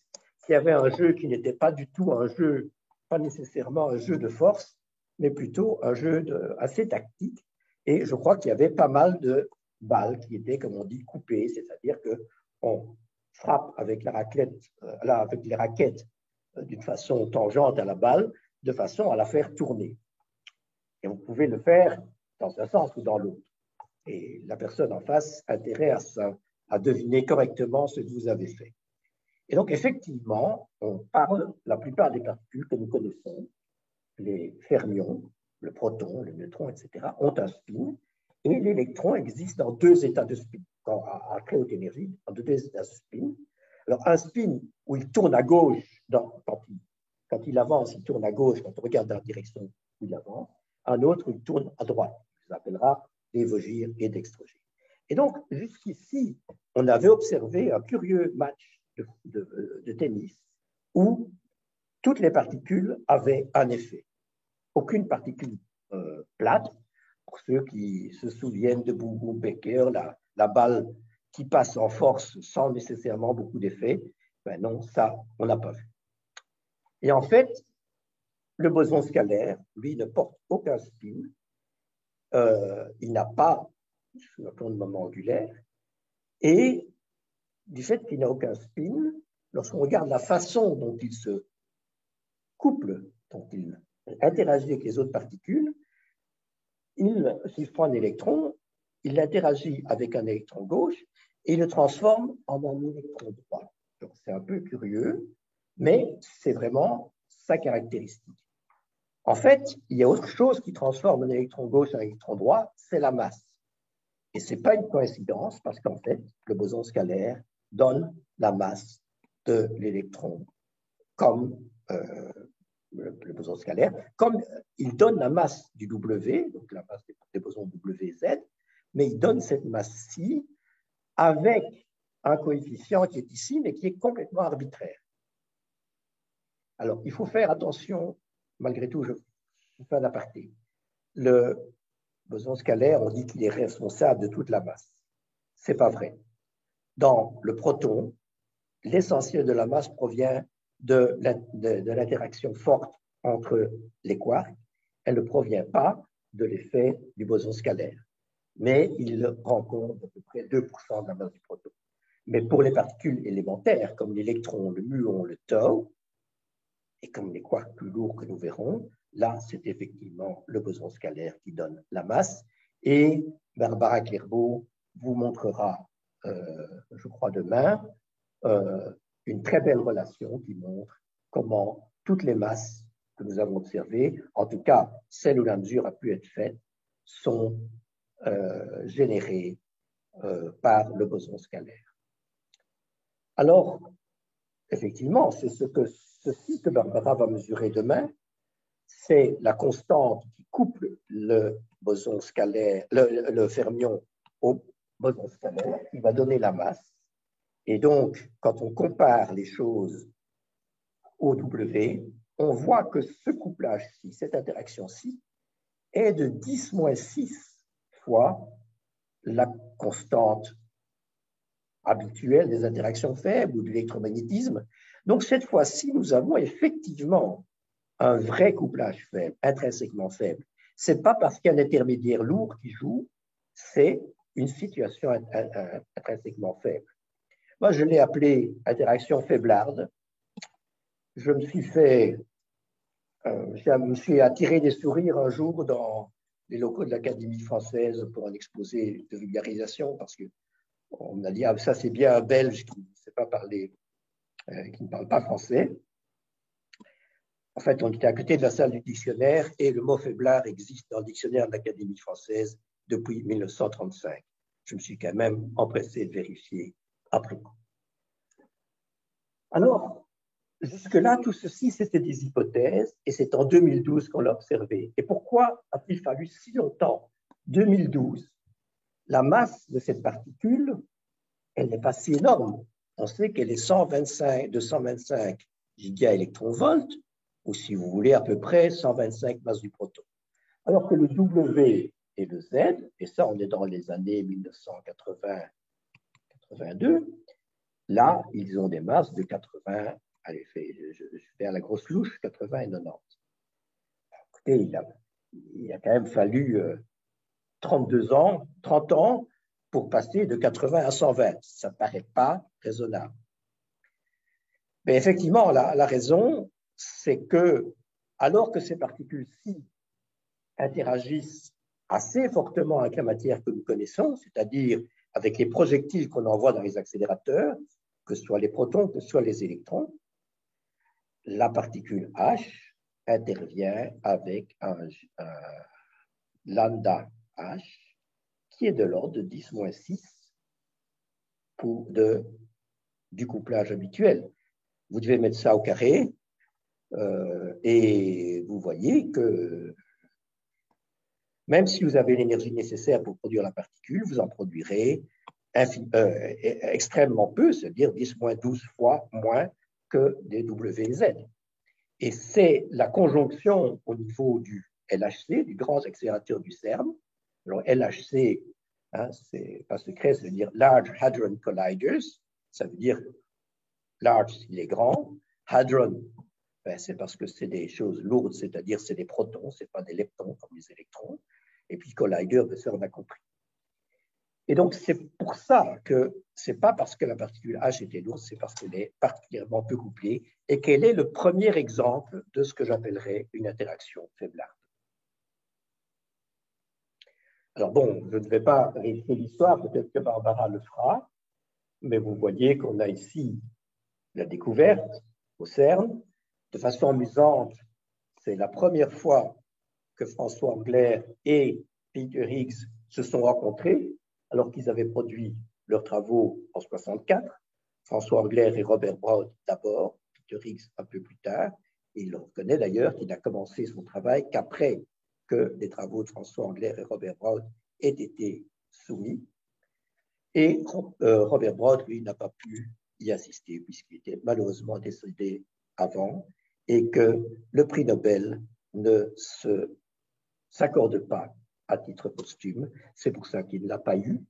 il y avait un jeu qui n'était pas du tout un jeu, pas nécessairement un jeu de force, mais plutôt un jeu assez tactique. Et je crois qu'il y avait pas mal de balles qui étaient, comme on dit, coupées, c'est-à-dire qu'on frappe avec la raquette, avec les raquettes d'une façon tangente à la balle, de façon à la faire tourner. Et vous pouvez le faire dans un sens ou dans l'autre. Et la personne en face a intérêt à deviner correctement ce que vous avez fait. Et donc, effectivement, on parle, la plupart des particules que nous connaissons, les fermions, le proton, le neutron, etc., ont un spin, et l'électron existe dans deux états de spin, à très haute énergie, dans deux états de spin. Alors, un spin où il tourne à gauche, quand il avance, il tourne à gauche, quand on regarde dans la direction où il avance, un autre où il tourne à droite, qui s'appellera d'évogir et d'extrogir. Et donc, jusqu'ici, on avait observé un curieux match de tennis où toutes les particules avaient un effet. Aucune particule plate. Pour ceux qui se souviennent de Boom Boom Baker, la balle qui passe en force sans nécessairement beaucoup d'effet, ben non, ça, on n'a pas vu. Et en fait, le boson scalaire, lui, ne porte aucun spin. Il n'a pas un plan de moment angulaire. Et du fait qu'il n'a aucun spin, lorsqu'on regarde la façon dont il se couple, dont il interagit avec les autres particules, s'il prend un électron, il interagit avec un électron gauche et il le transforme en un électron droit. Donc c'est un peu curieux, mais c'est vraiment sa caractéristique. En fait, il y a autre chose qui transforme un électron gauche en un électron droit, c'est la masse. Et ce n'est pas une coïncidence parce qu'en fait, le boson scalaire donne la masse de l'électron comme le boson scalaire, comme il donne la masse du W, donc la masse des bosons WZ, mais il donne cette masse-ci avec un coefficient qui est ici, mais qui est complètement arbitraire. Alors, il faut faire attention, malgré tout, je fais un aparté. Le boson scalaire, on dit qu'il est responsable de toute la masse. Ce n'est pas vrai. Dans le proton, l'essentiel de la masse provient de l'interaction forte entre les quarks. Elle ne provient pas de l'effet du boson scalaire, mais il rend compte d'à peu près 2% de la masse du proton. Mais pour les particules élémentaires, comme l'électron, le muon, le tau, et comme les quarks plus lourds que nous verrons, là, c'est effectivement le boson scalaire qui donne la masse. Et Barbara Clairvaux vous montrera, je crois demain, une très belle relation qui montre comment toutes les masses que nous avons observées, en tout cas celles où la mesure a pu être faite, sont générées par le boson scalaire. Alors, effectivement, c'est ceci que Barbara va mesurer demain, c'est la constante qui couple le boson scalaire, le fermion au boson scalaire, qui va donner la masse. Et donc, quand on compare les choses au W, on voit que ce couplage-ci, cette interaction-ci, est de 10-6 fois la constante habituelle des interactions faibles ou de l'électromagnétisme. Donc, cette fois-ci, nous avons effectivement un vrai couplage faible, intrinsèquement faible. Ce n'est pas parce qu'il y a un intermédiaire lourd qui joue, c'est une situation intrinsèquement faible. Moi, je l'ai appelé interaction faiblarde. Je me suis attiré des sourires un jour dans les locaux de l'Académie française pour un exposé de vulgarisation parce qu'on m'a dit, ah, ça c'est bien un Belge qui ne sait pas parler, qui ne parle pas français. En fait, on était à côté de la salle du dictionnaire et le mot faiblard existe dans le dictionnaire de l'Académie française depuis 1935. Je me suis quand même empressé de vérifier après coup. Alors, jusque-là, tout ceci, c'était des hypothèses et c'est en 2012 qu'on l'a observé. Et pourquoi a-t-il fallu si longtemps? 2012. La masse de cette particule, elle n'est pas si énorme. On sait qu'elle est 225 gigaélectronvolts, ou si vous voulez, à peu près 125 masses du proton. Alors que le W et le Z, et ça, on est dans les années 1980-82, là, ils ont des masses de 80, allez, je vais à la grosse louche, 80 et 90. Écoutez, il a quand même fallu 30 ans pour passer de 80 à 120. Ça ne paraît pas raisonnable. Mais effectivement, la raison, c'est que alors que ces particules-ci interagissent assez fortement avec la matière que nous connaissons, c'est-à-dire avec les projectiles qu'on envoie dans les accélérateurs, que ce soit les protons, que ce soit les électrons, la particule H intervient avec un lambda H qui est de l'ordre de 10-6 du couplage habituel. Vous devez mettre ça au carré et vous voyez que même si vous avez l'énergie nécessaire pour produire la particule, vous en produirez extrêmement peu, c'est-à-dire 10-12 fois moins que des WZ. Et c'est la conjonction au niveau du LHC, du grand accélérateur du CERN. Alors LHC, hein, c'est pas secret, ça veut dire Large Hadron Colliders, ça veut dire large s'il est grand, hadron, ben, c'est parce que c'est des choses lourdes, c'est-à-dire c'est des protons, c'est pas des leptons comme les électrons, et puis collider, ben, ça on a compris. Et donc c'est pour ça que c'est pas parce que la particule H était lourde, c'est parce qu'elle est particulièrement peu couplée et qu'elle est le premier exemple de ce que j'appellerais une interaction faiblarde. Alors bon, je ne vais pas réécrire l'histoire, peut-être que Barbara le fera, mais vous voyez qu'on a ici la découverte au CERN. De façon amusante, c'est la première fois que François Englert et Peter Higgs se sont rencontrés alors qu'ils avaient produit leurs travaux en 1964. François Englert et Robert Broad d'abord, Peter Higgs un peu plus tard. Et il reconnaît d'ailleurs qu'il n'a commencé son travail qu'après que les travaux de François Englert et Robert Broad aient été soumis. Et Robert Broad, lui, n'a pas pu y assister puisqu'il était malheureusement décédé avant et que le prix Nobel ne s'accorde pas à titre posthume. C'est pour ça qu'il ne l'a pas eu.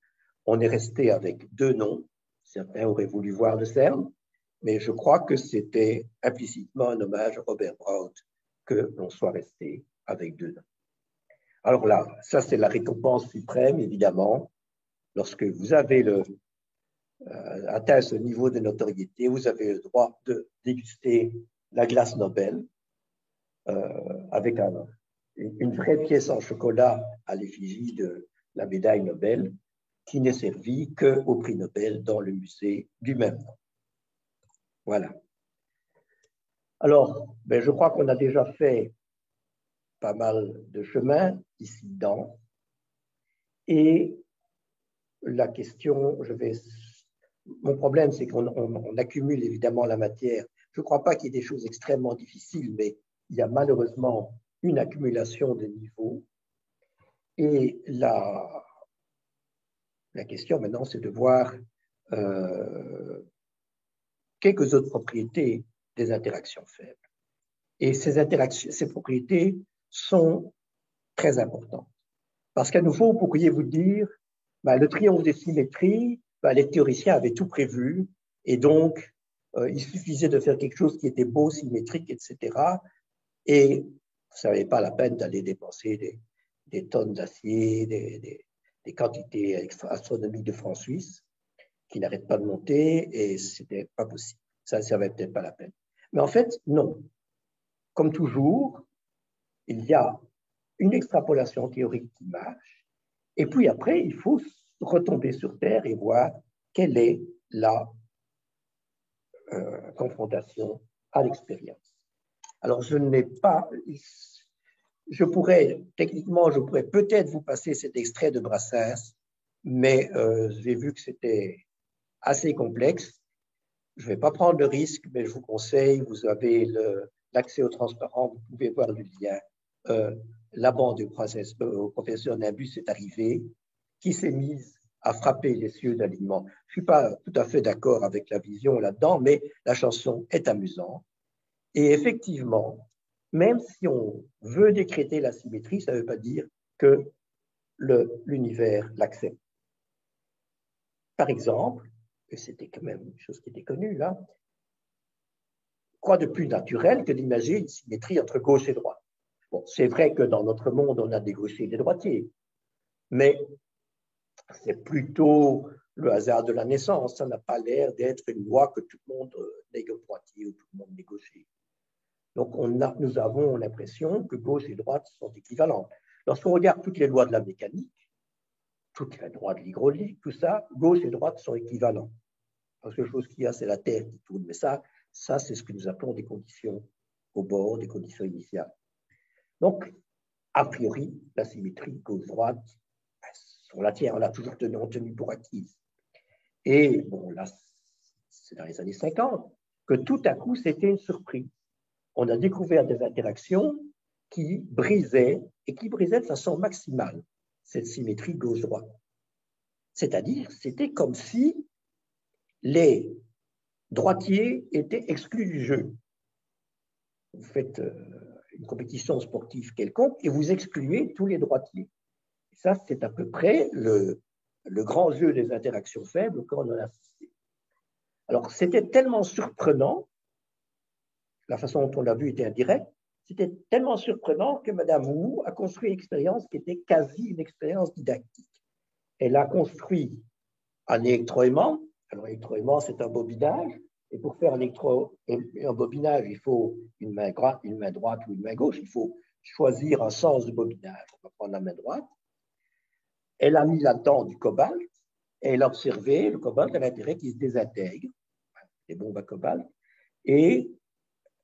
On est resté avec deux noms. Certains auraient voulu voir le CERN, mais je crois que c'était implicitement un hommage à Robert Broad que l'on soit resté avec deux noms. Alors là, ça c'est la récompense suprême, évidemment. Lorsque vous avez atteint ce niveau de notoriété, vous avez le droit de déguster la glace Nobel avec une vraie pièce en chocolat à l'effigie de la médaille Nobel qui n'est servie qu'au prix Nobel dans le musée du même nom. Voilà. Alors, ben, je crois qu'on a déjà fait pas mal de chemin ici-dedans. Et la question, mon problème, c'est qu'on accumule évidemment la matière. Je ne crois pas qu'il y ait des choses extrêmement difficiles, mais il y a malheureusement une accumulation de niveaux. Et la question maintenant, c'est de voir quelques autres propriétés des interactions faibles. Et ces propriétés sont très importantes. Parce qu'à nouveau, vous pourriez vous dire, ben, le triomphe des symétries, ben, les théoriciens avaient tout prévu, et donc il suffisait de faire quelque chose qui était beau, symétrique, etc. Et ça n'avait pas la peine d'aller dépenser des tonnes d'acier, des quantités astronomiques de francs suisses qui n'arrêtent pas de monter, et c'était pas possible. Ça ne servait peut-être pas la peine. Mais en fait, non. Comme toujours, il y a une extrapolation théorique qui marche, et puis après, il faut retomber sur Terre et voir quelle est la confrontation à l'expérience. Alors, techniquement, je pourrais peut-être vous passer cet extrait de Brassens, mais j'ai vu que c'était assez complexe. Je ne vais pas prendre le risque, mais je vous conseille, vous avez l'accès au transparent, vous pouvez voir le lien. La bande du au professeur Nimbus est arrivée, qui s'est mise à frapper les cieux d'alignement. Je ne suis pas tout à fait d'accord avec la vision là-dedans, mais la chanson est amusante. Et effectivement, même si on veut décréter la symétrie, ça ne veut pas dire que l'univers l'accepte. Par exemple, et c'était quand même une chose qui était connue là, quoi de plus naturel que d'imaginer une symétrie entre gauche et droite? Bon, c'est vrai que dans notre monde, on a des gauchers et des droitiers, mais c'est plutôt le hasard de la naissance. Ça n'a pas l'air d'être une loi que tout le monde n'est droitier ou tout le monde n'est gaucher. Donc, nous avons l'impression que gauche et droite sont équivalentes. Lorsqu'on regarde toutes les lois de la mécanique, toutes les lois de l'hydraulique, tout ça, gauche et droite sont équivalents. La seule chose qu'il y a, c'est la Terre qui tourne. Mais ça c'est ce que nous appelons des conditions au bord, des conditions initiales. Donc, a priori, la symétrie gauche-droite, on l'a toujours tenu pour acquise. Et bon, là, c'est dans les années 50 que tout à coup, c'était une surprise. On a découvert des interactions qui brisaient, et qui brisaient de façon maximale, cette symétrie gauche-droite. C'est-à-dire, c'était comme si les droitiers étaient exclus du jeu. Vous faites une compétition sportive quelconque et vous excluez tous les droitiers. Et ça, c'est à peu près le grand jeu des interactions faibles qu'on en a assisté. Alors, c'était tellement surprenant, la façon dont on l'a vu était indirecte, c'était tellement surprenant que Mme Wu a construit une expérience qui était quasi une expérience didactique. Elle a construit un électroaimant. Alors, l'électroaimant, c'est un bobinage. Et pour faire un bobinage, il faut une main droite ou une main gauche. Il faut choisir un sens de bobinage. On va prendre la main droite. Elle a mis là-dedans du cobalt et elle a observé le cobalt a l'intérêt qu'il se désintègre, les bombes à cobalt, et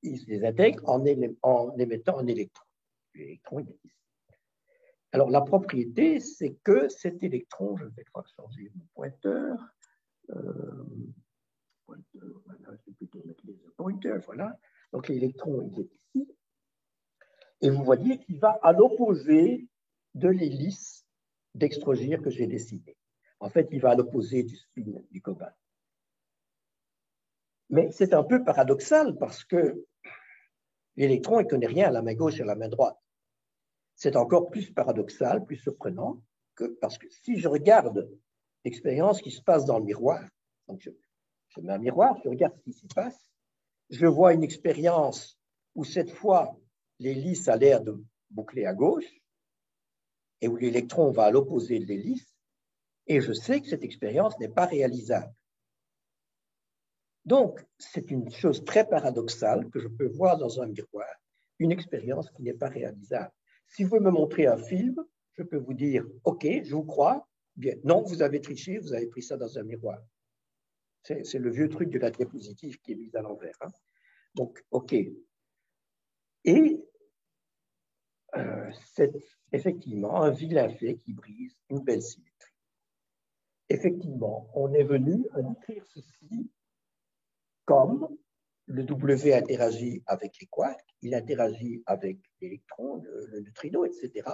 il se désintègre en émettant un électron. L'électron, il est ici. Alors, la propriété, c'est que cet électron, je vais changer mon pointeur. Voilà, je vais plutôt mettre les pointers, voilà. Donc, l'électron, il est ici. Et vous voyez qu'il va à l'opposé de l'hélice d'extrogir que j'ai dessiné. En fait, il va à l'opposé du spin du cobalt. Mais c'est un peu paradoxal parce que l'électron, il ne connaît rien à la main gauche et à la main droite. C'est encore plus paradoxal, plus surprenant, parce que si je regarde l'expérience qui se passe dans le miroir, donc je mets un miroir, je regarde ce qui s'y passe, je vois une expérience où cette fois, l'hélice a l'air de boucler à gauche et où l'électron va à l'opposé de l'hélice, et je sais que cette expérience n'est pas réalisable. Donc, c'est une chose très paradoxale que je peux voir dans un miroir, une expérience qui n'est pas réalisable. Si vous me montrez un film, je peux vous dire, OK, je vous crois, bien, non, vous avez triché, vous avez pris ça dans un miroir. C'est le vieux truc de la diapositive qui est mise à l'envers. Hein. Donc, OK. Et c'est effectivement un vilain fait qui brise une belle symétrie. Effectivement, on est venu à décrire ceci comme le W interagit avec les quarks, il interagit avec l'électron, le neutrino, etc.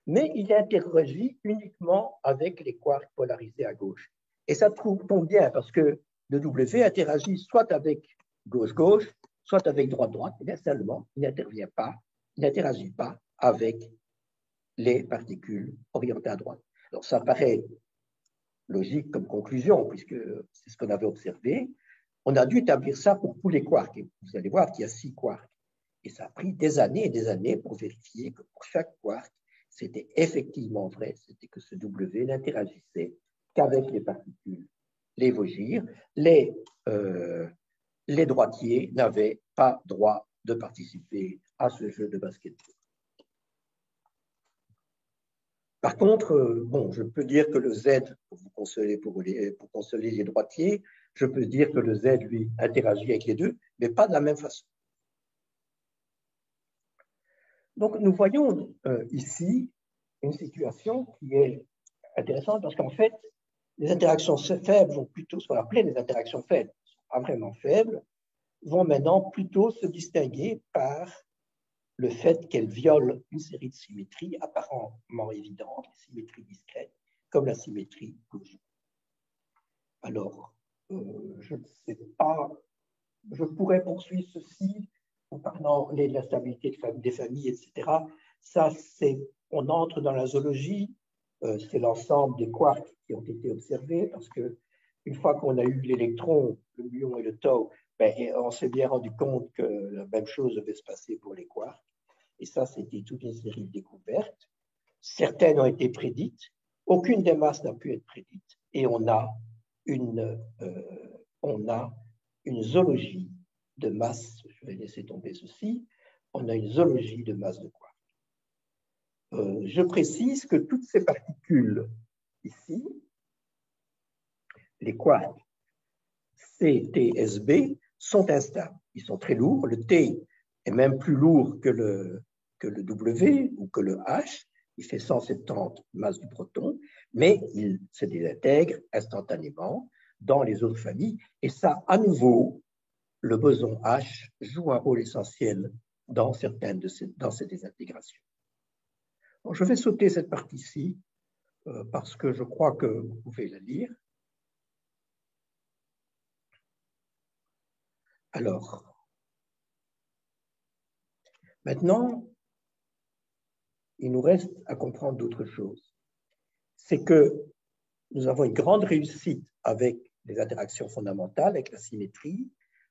Mais il interagit uniquement avec les quarks polarisés à gauche. Et ça tombe bien parce que le W interagit soit avec gauche-gauche, soit avec droite-droite, et bien seulement, il n'interagit pas avec les particules orientées à droite. Alors ça paraît logique comme conclusion, puisque c'est ce qu'on avait observé. On a dû établir ça pour tous les quarks. Et vous allez voir qu'il y a 6 quarks. Et ça a pris des années et des années pour vérifier que pour chaque quark, c'était effectivement vrai, c'était que ce W n'interagissait qu'avec les particules lévogyres. Les droitiers n'avaient pas droit de participer à ce jeu de basketball. Par contre, bon, je peux dire que le Z, pour vous consoler, pour consoler les droitiers, je peux dire que le Z, lui, interagit avec les deux, mais pas de la même façon. Donc, nous voyons ici une situation qui est intéressante parce qu'en fait, les interactions faibles vont plutôt, ce qu'on appelait les interactions faibles, pas vraiment faibles, vont maintenant plutôt se distinguer par le fait qu'elles violent une série de symétries apparemment évidentes, les symétries discrètes, comme la symétrie gauche. Alors, je ne sais pas, je pourrais poursuivre ceci en parlant de la stabilité des familles, etc. Ça, on entre dans la zoologie, c'est l'ensemble des quarks qui ont été observés, parce que une fois qu'on a eu l'électron, le muon et le tau, ben, on s'est bien rendu compte que la même chose devait se passer pour les quarks. Et ça, c'était toute une série de découvertes. Certaines ont été prédites, aucune des masses n'a pu être prédite, et on a une zoologie de masse, je vais laisser tomber ceci, on a une zoologie de masse de quarks. Je précise que toutes ces particules ici, les quarks C, T, S, B, sont instables. Ils sont très lourds. Le T est même plus lourd que le W ou que le H. Il fait 170 masses du proton, mais il se désintègre instantanément dans les autres familles. Et ça, à nouveau, le boson H joue un rôle essentiel dans certaines de ces désintégrations. Bon, je vais sauter cette partie-ci parce que je crois que vous pouvez la lire. Alors, maintenant, il nous reste à comprendre d'autres choses. C'est que nous avons une grande réussite avec les interactions fondamentales, avec la symétrie.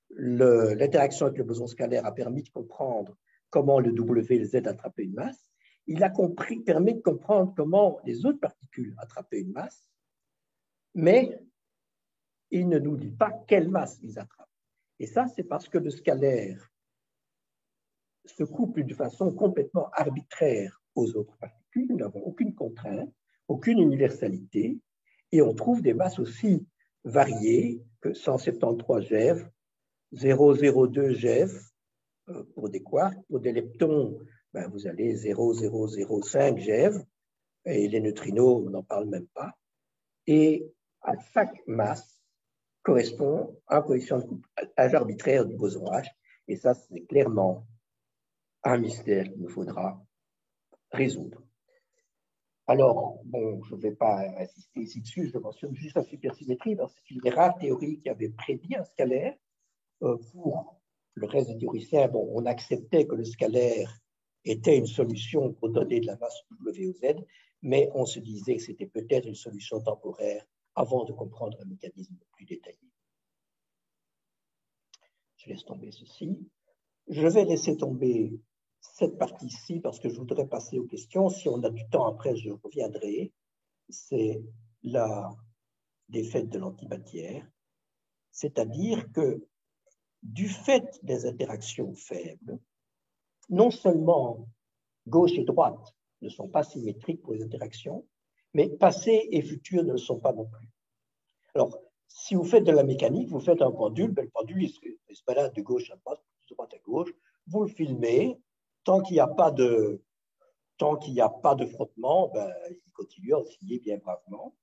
L'interaction avec le boson scalaire a permis de comprendre comment le W et le Z attrapaient une masse. Il a permis de comprendre comment les autres particules attrapaient une masse, mais il ne nous dit pas quelle masse ils attrapent. Et ça, c'est parce que le scalaire se couple de façon complètement arbitraire aux autres particules. Nous n'avons aucune contrainte, aucune universalité, et on trouve des masses aussi variées que 173 GeV, 0,02 GeV pour des quarks. Pour des leptons, ben vous allez 0,005 GeV, et les neutrinos, on n'en parle même pas. Et à chaque masse correspond à un coefficient de couplage arbitraire du boson H, et ça, c'est clairement un mystère qu'il nous faudra résoudre. Alors, bon, je ne vais pas insister ici dessus, je mentionne juste la supersymétrie, parce que c'est une des rares théories qui avait prédit un scalaire. Pour le reste des théoriciens, bon, on acceptait que le scalaire était une solution pour donner de la masse W ou Z, mais on se disait que c'était peut-être une solution temporaire avant de comprendre un mécanisme plus détaillé. Je laisse tomber ceci. Je vais laisser tomber cette partie-ci parce que je voudrais passer aux questions. Si on a du temps après, je reviendrai. C'est la défaite de l'antimatière. C'est-à-dire que du fait des interactions faibles, non seulement gauche et droite ne sont pas symétriques pour les interactions, mais passé et futur ne le sont pas non plus. Alors, si vous faites de la mécanique, vous faites un pendule, ben le pendule il se balade de gauche à droite, de droite à gauche, vous le filmez, tant qu'il n'y a pas de frottement, ben, il continue à osciller bien bravement.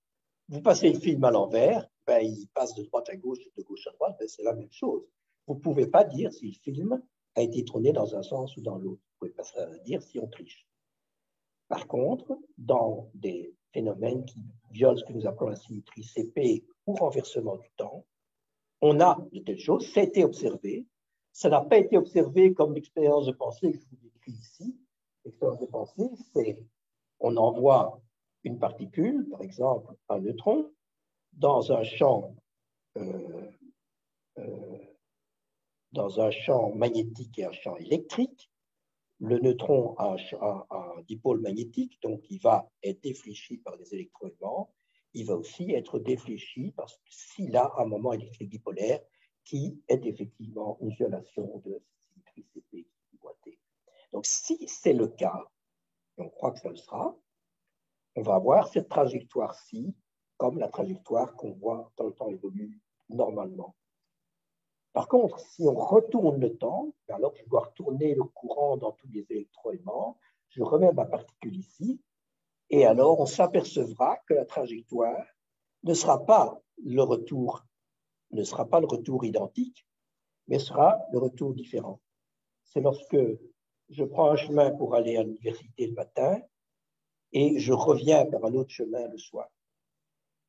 Vous passez le film à l'envers, ben, il passe de droite à gauche, de gauche à droite, ben, c'est la même chose. Vous ne pouvez pas dire si le film a été tourné dans un sens ou dans l'autre. Vous ne pouvez pas dire si on triche. Par contre, dans des phénomènes qui violent ce que nous appelons la symétrie CP ou renversement du temps, on a de telles choses, ça a été observé. Ça n'a pas été observé comme l'expérience de pensée que je vous décris ici. L'expérience de pensée, c'est on envoie une particule, par exemple un neutron, dans un champ magnétique et un champ électrique. Le neutron a un dipôle magnétique, donc il va être défléchi par des électrons aimants. Il va aussi être défléchi parce qu'il a un moment électrique dipolaire qui est effectivement une violation de cette symétrie CP boîtée. Donc, si c'est le cas, et on croit que ça le sera, on va avoir cette trajectoire-ci comme la trajectoire qu'on voit dans le temps évolue normalement. Par contre, si on retourne le temps, alors je dois retourner le courant dans tous les électrons aimants, je remets ma particule ici, et alors on s'apercevra que la trajectoire ne sera pas le retour identique, mais sera le retour différent. C'est lorsque je prends un chemin pour aller à l'université le matin et je reviens par un autre chemin le soir.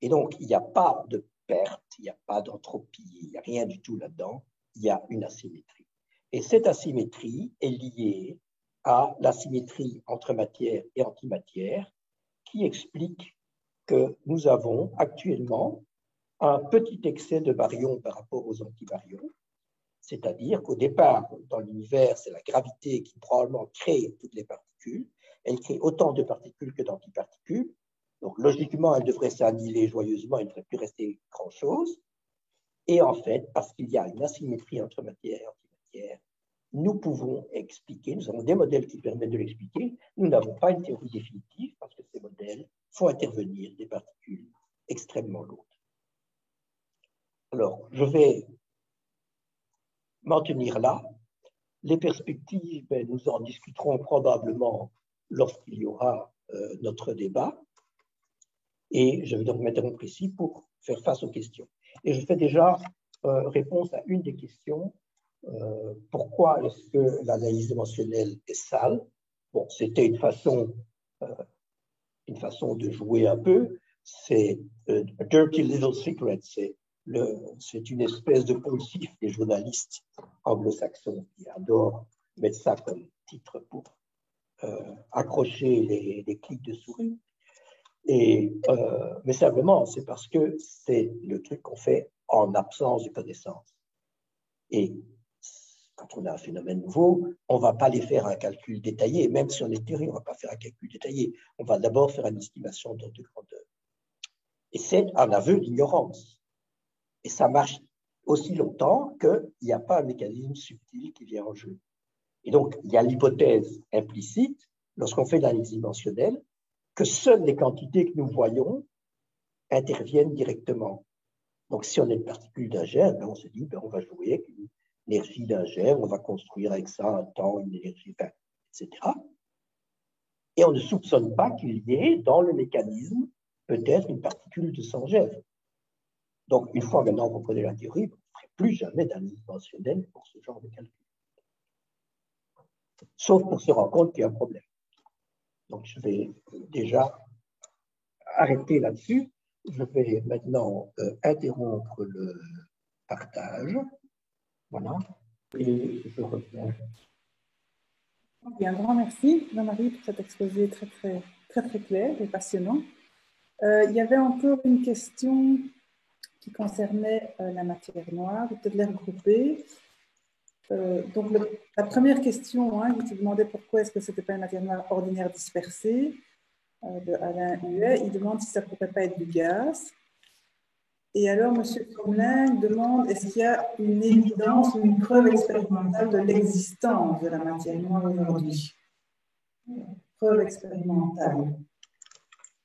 Et donc, il n'y a pas de perte, il n'y a pas d'entropie, il n'y a rien du tout là-dedans, il y a une asymétrie. Et cette asymétrie est liée à l'asymétrie entre matière et antimatière qui explique que nous avons actuellement un petit excès de baryons par rapport aux antibaryons, c'est-à-dire qu'au départ, dans l'univers, c'est la gravité qui probablement crée toutes les particules. Elle crée autant de particules que d'antiparticules. Donc, logiquement, elle devrait s'annihiler joyeusement, il ne devrait plus rester grand-chose. Et en fait, parce qu'il y a une asymétrie entre matière et antimatière, nous pouvons expliquer, nous avons des modèles qui permettent de l'expliquer, nous n'avons pas une théorie définitive parce que ces modèles font intervenir des particules extrêmement lourdes. Alors, je vais m'en tenir là. Les perspectives, nous en discuterons probablement lorsqu'il y aura notre débat. Et je vais donc m'interrompre ici pour faire face aux questions. Et je fais déjà réponse à une des questions. Pourquoi est-ce que l'analyse dimensionnelle est sale? Bon, c'était une façon de jouer un peu. C'est Dirty Little Secret, c'est une espèce de poncif des journalistes anglo-saxons qui adorent mettre ça comme titre pour accrocher les clics de souris. Mais simplement, c'est parce que c'est le truc qu'on fait en absence de connaissance. Et quand on a un phénomène nouveau, on ne va pas aller faire un calcul détaillé. Même si on est théorie, on ne va pas faire un calcul détaillé. On va d'abord faire une estimation d'ordre de grandeur. Et c'est un aveu d'ignorance. Et ça marche aussi longtemps qu'il n'y a pas un mécanisme subtil qui vient en jeu. Et donc, il y a l'hypothèse implicite, lorsqu'on fait l'analyse dimensionnelle, que seules les quantités que nous voyons interviennent directement. Donc, si on a une particule d'un gène, on se dit, on va jouer avec une énergie d'un gène, on va construire avec ça un temps, une énergie, etc. Et on ne soupçonne pas qu'il y ait dans le mécanisme peut-être une particule de sang gène. Donc, une fois maintenant vous prenez la théorie, vous ne ferez plus jamais d'analyse dimensionnelle pour ce genre de calcul. Sauf pour se rendre compte qu'il y a un problème. Donc, je vais déjà arrêter là-dessus. Je vais maintenant interrompre le partage. Voilà. Et je reviens. Un grand merci, Jean-Marie, pour cet exposé très clair et passionnant. Il y avait encore une question qui concernait la matière noire, peut-être les regrouper. Donc, la première question, qui te demandait pourquoi est-ce que ce n'était pas une matière noire ordinaire dispersée, de Alain Huet, il demande si ça ne pourrait pas être du gaz. Et alors, M. Cromlin demande est-ce qu'il y a une évidence ou une preuve expérimentale de l'existence de la matière noire aujourd'hui? Preuve expérimentale.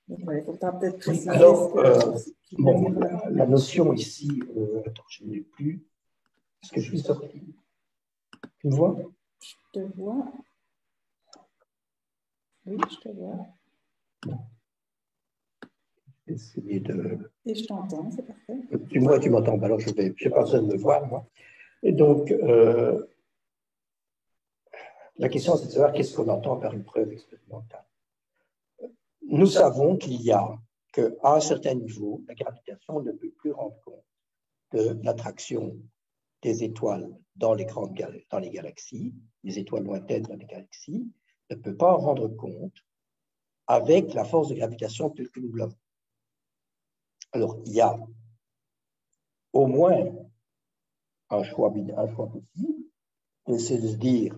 Donc, il faudra peut-être préciser. Alors, la notion ici, attends, je ne l'ai plus. Est-ce que je suis sorti? Tu me vois? Je te vois. Oui, je te vois. Essayer de... Et je t'entends, c'est parfait. Tu m'entends, alors je n'ai pas besoin de me voir, moi. Et donc, la question, c'est de savoir qu'est-ce qu'on entend par une preuve expérimentale. Nous savons qu'à un certain niveau, la gravitation ne peut plus rendre compte de l'attraction des étoiles dans les galaxies, les étoiles lointaines dans les galaxies, ne peut pas en rendre compte avec la force de gravitation telle que nous l'avons. Alors, il y a au moins un choix possible, c'est de se dire,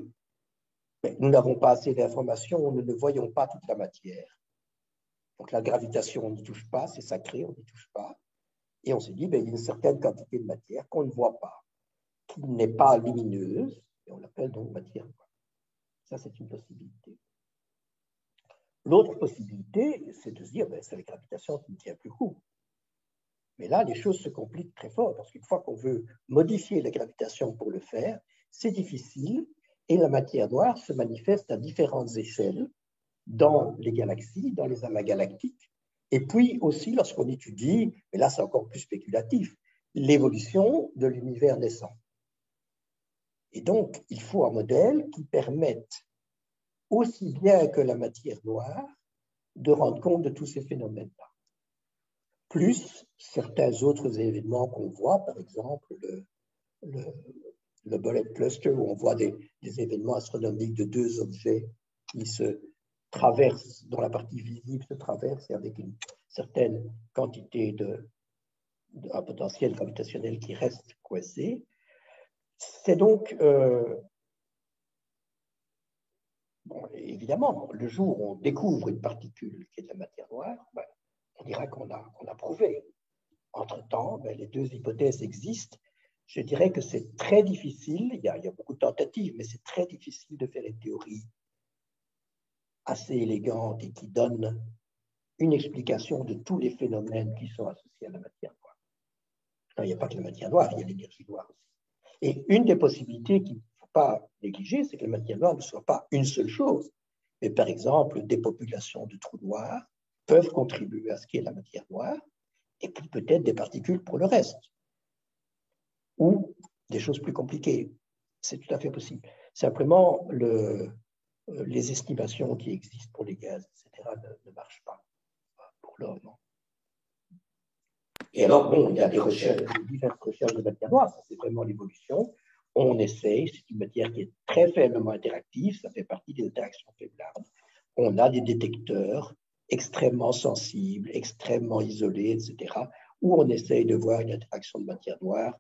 mais nous n'avons pas assez d'informations, nous ne voyons pas toute la matière. Donc la gravitation, on n'y touche pas, c'est sacré, on n'y touche pas. Et on se dit, il y a une certaine quantité de matière qu'on ne voit pas, qui n'est pas lumineuse, et on l'appelle donc matière noire. Ça, c'est une possibilité. L'autre possibilité, c'est de se dire, c'est la gravitation qui ne tient plus coup. Mais là, les choses se compliquent très fort, parce qu'une fois qu'on veut modifier la gravitation pour le faire, c'est difficile, et la matière noire se manifeste à différentes échelles dans les galaxies, dans les amas galactiques, et puis aussi lorsqu'on étudie, mais là c'est encore plus spéculatif, l'évolution de l'univers naissant. Et donc, il faut un modèle qui permette, aussi bien que la matière noire, de rendre compte de tous ces phénomènes-là. Plus certains autres événements qu'on voit, par exemple le Bullet Cluster, où on voit des événements astronomiques de deux objets qui se traversent, dont la partie visible se traverse, et avec une certaine quantité un potentiel gravitationnel qui reste coincé. C'est donc, évidemment, le jour où on découvre une particule qui est de la matière noire, on dira qu'on a prouvé. Entre-temps, les deux hypothèses existent. je dirais que c'est très difficile, il y a beaucoup de tentatives, mais c'est très difficile de faire une théorie assez élégante et qui donne une explication de tous les phénomènes qui sont associés à la matière noire. Non, il n'y a pas que la matière noire, il y a l'énergie noire aussi. Et une des possibilités qu'il ne faut pas négliger, c'est que la matière noire ne soit pas une seule chose, mais par exemple, des populations de trous noirs peuvent contribuer à ce qu'est la matière noire, et puis peut-être des particules pour le reste, ou des choses plus compliquées. C'est tout à fait possible. Simplement, les estimations qui existent pour les gaz, etc., ne marchent pas pour le moment. Et alors, bon, il y a des recherches, diverses recherches de matière noire, ça c'est vraiment l'évolution. On essaye, c'est une matière qui est très faiblement interactive, ça fait partie des interactions faiblardes. On a des détecteurs extrêmement sensibles, extrêmement isolés, etc., où on essaye de voir une interaction de matière noire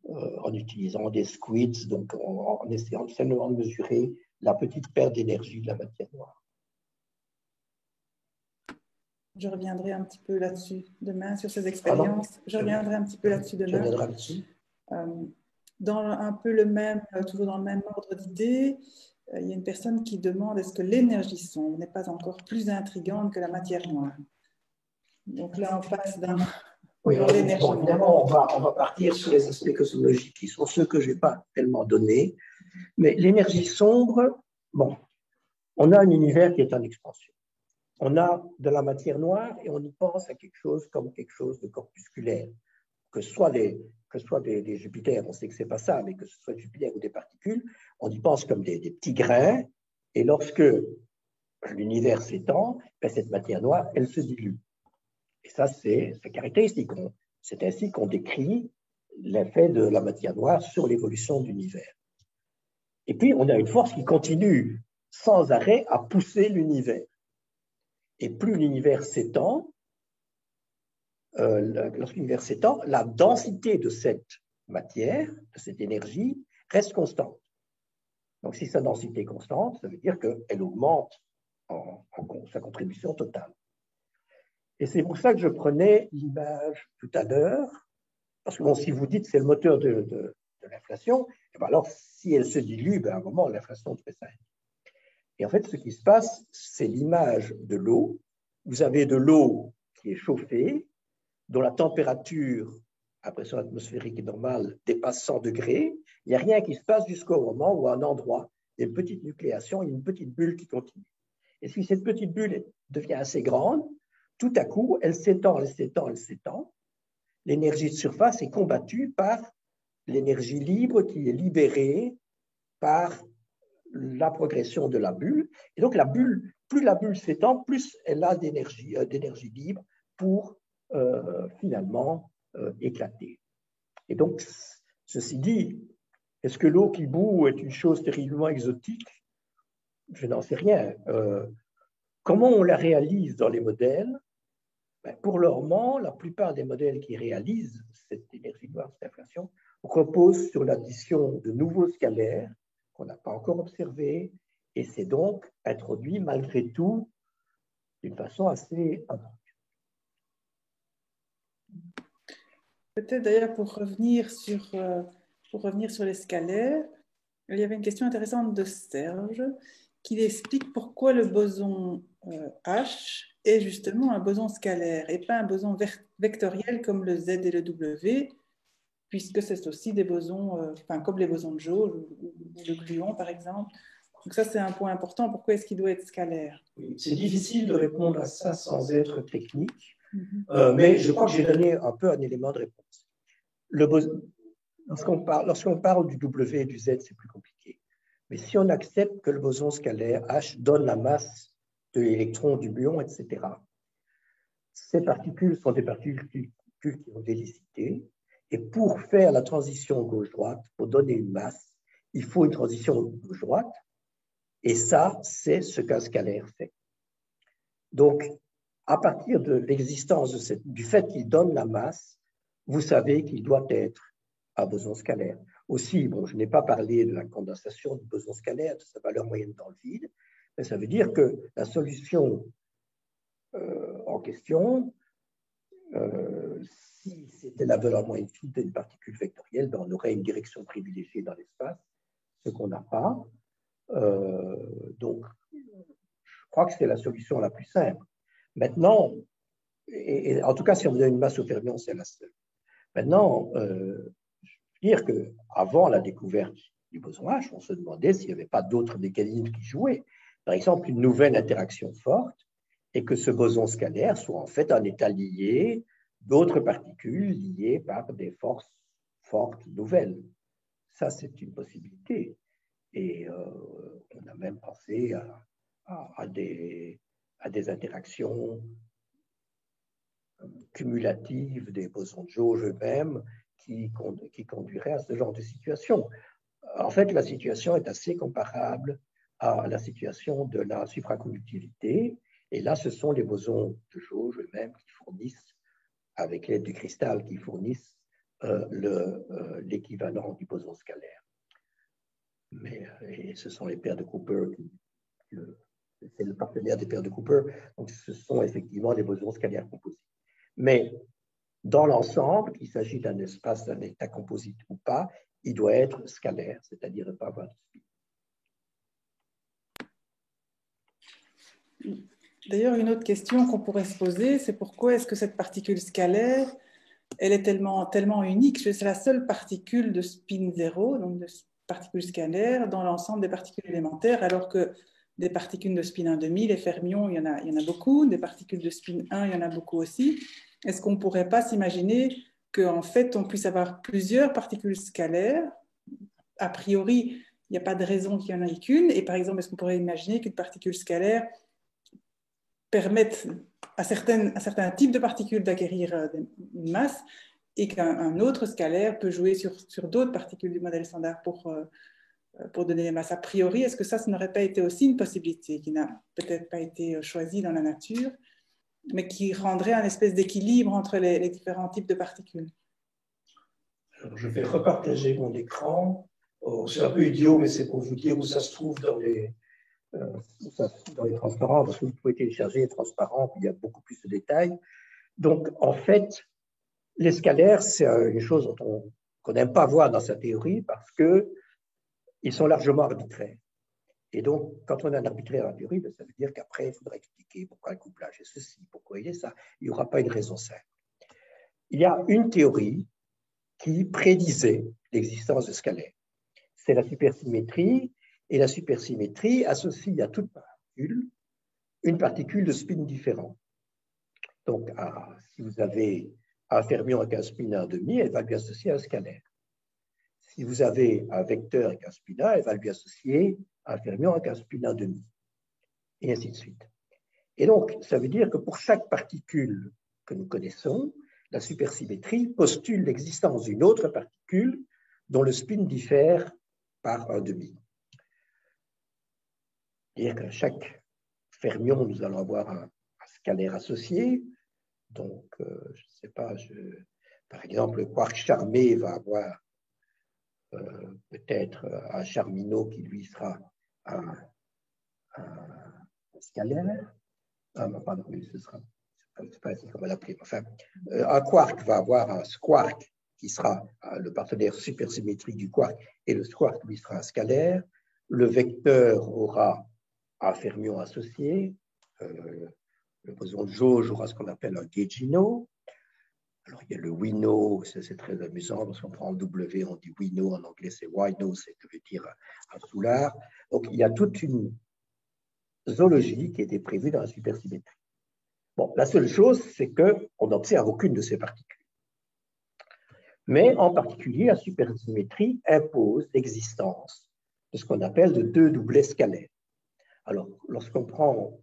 en utilisant des squids, donc en essayant simplement de mesurer la petite perte d'énergie de la matière noire. Je reviendrai un petit peu là-dessus demain, sur ces expériences. Je reviendrai un petit peu là-dessus demain. Tu reviendras là-dessus. Dans un peu le même, toujours dans le même ordre d'idées, il y a une personne qui demande est-ce que l'énergie sombre n'est pas encore plus intrigante que la matière noire? Donc là, on passe d'un... Oui, bon, évidemment, on va partir sur les aspects cosmologiques qui sont ceux que je n'ai pas tellement donnés. Mais l'énergie sombre, bon, on a un univers qui est en expansion. On a de la matière noire et on y pense à quelque chose comme quelque chose de corpusculaire. Que ce soit des Jupiters, on sait que ce n'est pas ça, mais que ce soit Jupiter ou des particules, on y pense comme des petits grains. Et lorsque l'univers s'étend, ben, cette matière noire, elle se dilue. Et ça, c'est caractéristique. C'est ainsi qu'on décrit l'effet de la matière noire sur l'évolution de l'univers. Et puis, on a une force qui continue sans arrêt à pousser l'univers. Et plus l'univers s'étend, lorsque l'univers s'étend, la densité de cette matière, de cette énergie, reste constante. Donc, si sa densité est constante, ça veut dire qu'elle augmente en sa contribution totale. Et c'est pour ça que je prenais l'image tout à l'heure, parce que bon, si vous dites que c'est le moteur de l'inflation, ben alors si elle se dilue, ben à un moment, l'inflation devrait s'arrêter. Et en fait, ce qui se passe, c'est l'image de l'eau. Vous avez de l'eau qui est chauffée, dont la température à pression atmosphérique est normale dépasse 100 degrés. Il n'y a rien qui se passe jusqu'au moment où à un endroit, il y a une petite nucléation, il y a une petite bulle qui continue. Et si cette petite bulle devient assez grande, tout à coup, elle s'étend, elle s'étend, elle s'étend. L'énergie de surface est combattue par l'énergie libre qui est libérée par la progression de la bulle. Et donc, la bulle, plus la bulle s'étend, plus elle a d'énergie libre pour finalement éclater. Et donc, ceci dit, est-ce que l'eau qui bout est une chose terriblement exotique? Je n'en sais rien. Comment on la réalise dans les modèles? Ben, pour le moment, la plupart des modèles qui réalisent cette énergie noire, cette inflation, reposent sur l'addition de nouveaux scalaires qu'on n'a pas encore observés, et c'est donc introduit malgré tout d'une façon assez importante. Peut-être d'ailleurs pour revenir sur les scalaires, il y avait une question intéressante de Serge qui explique pourquoi le boson H est justement un boson scalaire et pas un boson vectoriel comme le Z et le W, puisque c'est aussi des bosons, comme les bosons de Joule ou le gluon par exemple. Donc ça, c'est un point important. Pourquoi est-ce qu'il doit être scalaire? Oui, c'est difficile de répondre à ça sans être technique, mais je crois que j'ai donné un peu un élément de réponse. Lorsqu'on parle du W et du Z, c'est plus compliqué. Mais si on accepte que le boson scalaire H donne la masse de l'électron, du muon, etc., ces particules sont des particules qui ont des licités. Et pour faire la transition gauche-droite, pour donner une masse, il faut une transition gauche-droite. Et ça, c'est ce qu'un scalaire fait. Donc, à partir de l'existence du fait qu'il donne la masse, vous savez qu'il doit être un boson scalaire. Aussi, bon, je n'ai pas parlé de la condensation du boson scalaire, de sa valeur moyenne dans le vide, mais ça veut dire que la solution en question, si c'était la valeur moins infinie d'une particule vectorielle, ben on aurait une direction privilégiée dans l'espace, ce qu'on n'a pas. Donc, je crois que c'est la solution la plus simple. Maintenant, et en tout cas, si on donne une masse aux fermions, c'est la seule. Maintenant, je veux dire qu'avant la découverte du boson H, on se demandait s'il n'y avait pas d'autres mécanismes qui jouaient. Par exemple, une nouvelle interaction forte, et que ce boson scalaire soit en fait un état lié d'autres particules liées par des forces fortes nouvelles. Ça, c'est une possibilité. Et on a même pensé à des interactions cumulatives des bosons de jauge eux-mêmes qui conduiraient à ce genre de situation. En fait, la situation est assez comparable à la situation de la supraconductivité. Et là, ce sont les bosons de jauge eux-mêmes qui fournissent, avec l'aide du cristal, qui fournissent l'équivalent du boson scalaire. Et ce sont les paires de Cooper, c'est le partenaire des paires de Cooper, donc ce sont effectivement des bosons scalaires composites. Mais dans l'ensemble, qu'il s'agit d'un espace, d'un état composite ou pas, il doit être scalaire, c'est-à-dire ne pas avoir de spin. D'ailleurs, une autre question qu'on pourrait se poser, c'est pourquoi est-ce que cette particule scalaire, elle est tellement unique? C'est la seule particule de spin 0, donc de particule scalaire, dans l'ensemble des particules élémentaires, alors que des particules de spin 1,5, les fermions, il y en a beaucoup, des particules de spin 1, il y en a beaucoup aussi. Est-ce qu'on ne pourrait pas s'imaginer qu'en fait, on puisse avoir plusieurs particules scalaires? A priori, il n'y a pas de raison qu'il n'y en ait qu'une. Et par exemple, est-ce qu'on pourrait imaginer qu'une particule scalaire permette à certains types de particules d'acquérir une masse et qu'un autre scalaire peut jouer sur d'autres particules du modèle standard pour donner des masses? A priori, est-ce que ça n'aurait pas été aussi une possibilité qui n'a peut-être pas été choisie dans la nature, mais qui rendrait un espèce d'équilibre entre les différents types de particules? Alors, je vais repartager mon écran. Oh, c'est un peu idiot, mais c'est pour vous dire où ça se trouve dans les transparents, parce que vous pouvez télécharger les transparents, puis il y a beaucoup plus de détails. Donc, en fait, les scalaires, c'est une chose qu'on n'aime pas voir dans sa théorie parce qu'ils sont largement arbitraires. Et donc, quand on a un arbitraire en théorie, ça veut dire qu'après, il faudra expliquer pourquoi le couplage est ceci, pourquoi il est ça. Il n'y aura pas une raison simple. Il y a une théorie qui prédisait l'existence de scalaires. C'est la supersymétrie. Et la supersymétrie associe à toute particule une particule de spin différent. Donc, si vous avez un fermion avec un spin 1,5, elle va lui associer un scalaire. Si vous avez un vecteur avec un spin 1, elle va lui associer un fermion avec un spin 1,5. Et ainsi de suite. Et donc, ça veut dire que pour chaque particule que nous connaissons, la supersymétrie postule l'existence d'une autre particule dont le spin diffère par 1,5. C'est-à-dire qu'à chaque fermion, nous allons avoir un scalaire associé. Donc, je ne sais pas, par exemple, le quark charmé va avoir peut-être un charminot qui, lui, sera un scalaire. Pardon, oui, ce sera, c'est pas ainsi qu'on va l'appeler. Enfin, un quark va avoir un squark qui sera le partenaire supersymétrique du quark, et le squark, lui, sera un scalaire. Le vecteur aura un fermion associé, le boson de jauge aura ce qu'on appelle un gaugino. Alors, il y a le wino, c'est très amusant parce qu'on prend le W, on dit wino, en anglais c'est wino, ça veut dire un soulard. Donc, il y a toute une zoologie qui était prévue dans la supersymétrie. Bon, la seule chose, c'est qu'on n'observe aucune de ces particules. Mais en particulier, la supersymétrie impose l'existence de ce qu'on appelle de deux doublets scalaires. Alors, lorsqu'on prend,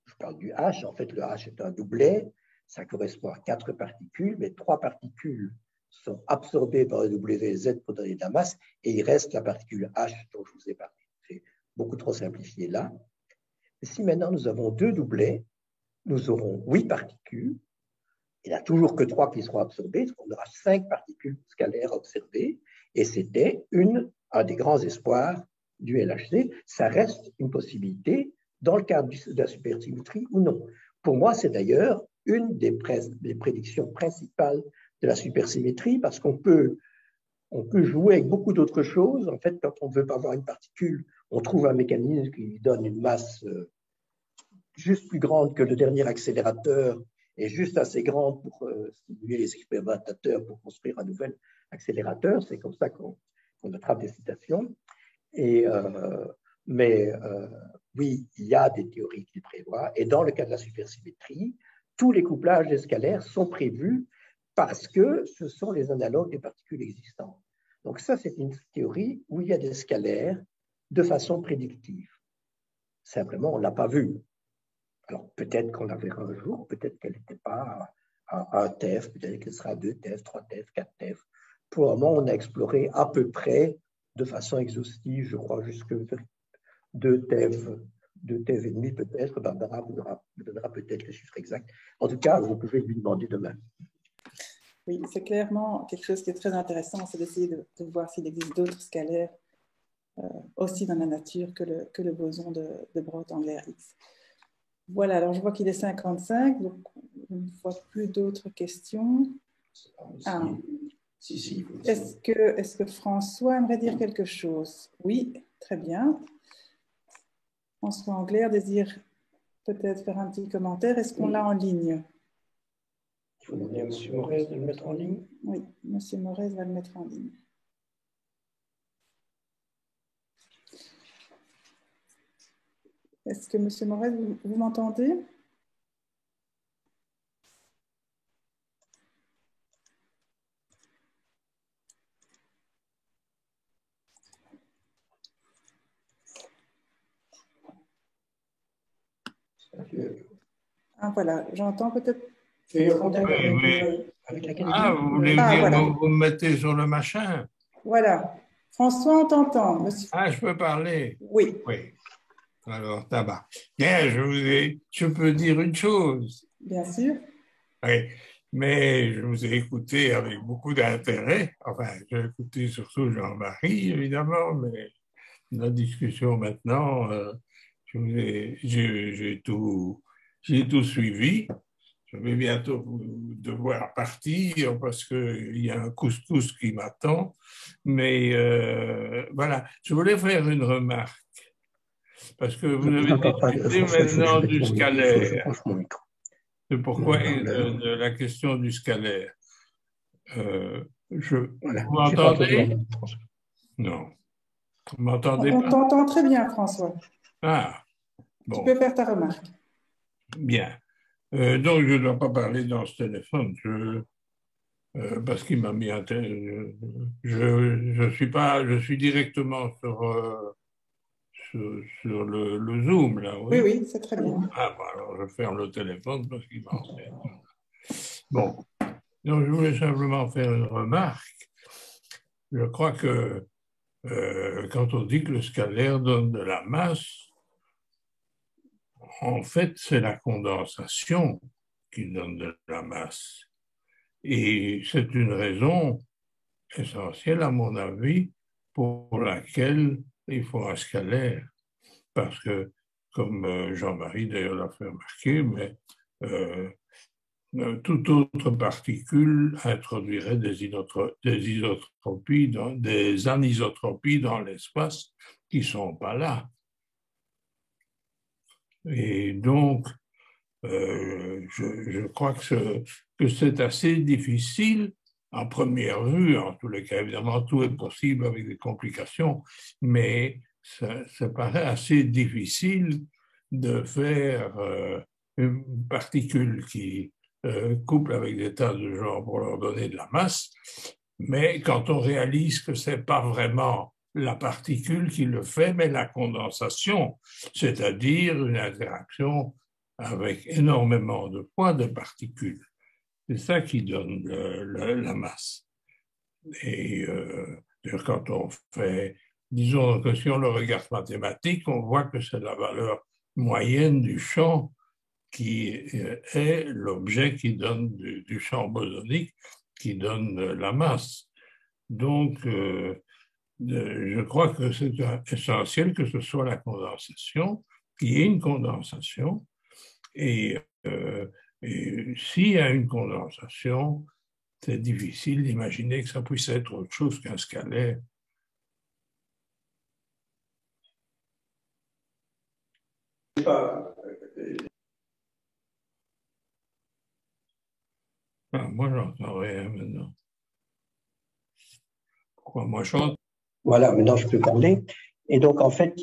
je parle du H, en fait, le H est un doublet, ça correspond à 4 particules, mais 3 particules sont absorbées par le WZ pour donner de la masse, et il reste la particule H dont je vous ai parlé. C'est beaucoup trop simplifié là. Et si maintenant nous avons 2 doublets, nous aurons 8 particules, il n'y a toujours que 3 qui seront absorbées, donc on aura 5 particules scalaires observées, et c'était un des grands espoirs du LHC. Ça reste une possibilité dans le cadre de la supersymétrie ou non. Pour moi, c'est d'ailleurs une des prédictions principales de la supersymétrie, parce qu'on peut jouer avec beaucoup d'autres choses. En fait, quand on ne veut pas avoir une particule, on trouve un mécanisme qui lui donne une masse juste plus grande que le dernier accélérateur et juste assez grande pour stimuler les expérimentateurs pour construire un nouvel accélérateur. C'est comme ça qu'on attrape des citations. Mais oui, il y a des théories qui le prévoient. Et dans le cas de la supersymétrie, tous les couplages des scalaires sont prévus parce que ce sont les analogues des particules existantes. Donc ça, c'est une théorie où il y a des scalaires de façon prédictive. Simplement, on ne l'a pas vue. Alors peut-être qu'on la verra un jour, peut-être qu'elle n'était pas à 1 TeF, peut-être qu'elle sera à 2 TeF, 3 TeF, 4 TeF. Pour le moment, on a exploré à peu près de façon exhaustive, je crois, jusque 2 TeF, 2 TeF et demi peut-être. Barbara vous donnera peut-être le chiffre exact. En tout cas, vous pouvez lui demander demain. Oui, c'est clairement quelque chose qui est très intéressant, c'est d'essayer de voir s'il existe d'autres scalaires aussi dans la nature que le boson de Brod-Angler-X. Voilà, alors je vois qu'il est 55, donc je ne vois plus d'autres questions. Si. Est-ce que François aimerait dire quelque chose? Oui, très bien. François Angler désire peut-être faire un petit commentaire. Est-ce qu'on l'a en ligne? Il faut demander à M. Morez de le mettre en ligne. Oui, M. Morez va le mettre en ligne. Est-ce que M. Morez, vous m'entendez? Ah, voilà, j'entends peut-être. Tu es en contact avec l'Académie. Vous voulez dire, voilà. Vous me mettez sur le machin? Voilà. François, on t'entend, monsieur. Ah, je peux parler? Oui. Oui. Alors, tabac. Bien, je peux dire une chose. Bien sûr. Oui, mais je vous ai écouté avec beaucoup d'intérêt. Enfin, j'ai écouté surtout Jean-Marie, évidemment, mais la discussion maintenant, j'ai tout suivi. Je vais bientôt devoir partir parce qu'il y a un couscous qui m'attend. Mais voilà, je voulais faire une remarque. Parce que vous avez discuté maintenant du scalaire. C'est pourquoi de la question du scalaire. Vous m'entendez? Non. Vous m'entendez pas? On t'entend très bien, François. Ah, bon. Tu peux faire ta remarque. Bien. Donc, je ne dois pas parler dans ce téléphone, parce qu'il m'a mis un téléphone. Je suis directement sur le Zoom, là. Oui, oui, c'est très bien. Ah, bon, alors je ferme le téléphone parce qu'il m'a embêté. Bon. Donc, je voulais simplement faire une remarque. Je crois que quand on dit que le scalaire donne de la masse, en fait, c'est la condensation qui donne de la masse. Et c'est une raison essentielle, à mon avis, pour laquelle il faut un scalaire. Parce que, comme Jean-Marie d'ailleurs l'a fait remarquer, mais toute autre particule introduirait des anisotropies dans l'espace qui ne sont pas là. Et donc, je crois que c'est assez difficile, en première vue, en tous les cas, évidemment, tout est possible avec des complications, mais ça paraît assez difficile de faire une particule qui couple avec des tas de gens pour leur donner de la masse, mais quand on réalise que ce n'est pas vraiment la particule qui le fait, mais la condensation, c'est-à-dire une interaction avec énormément de poids de particules. C'est ça qui donne la masse. Et quand on fait, disons que si on le regarde mathématique, on voit que c'est la valeur moyenne du champ qui est l'objet qui donne du champ bosonique qui donne la masse. Donc, je crois que c'est essentiel que ce soit la condensation, qu'il y ait une condensation. Et Et s'il y a une condensation, c'est difficile d'imaginer que ça puisse être autre chose qu'un scalaire. Moi, j'entends rien maintenant. Pourquoi moi, j'entends? Voilà, maintenant je peux parler. Et donc, en fait,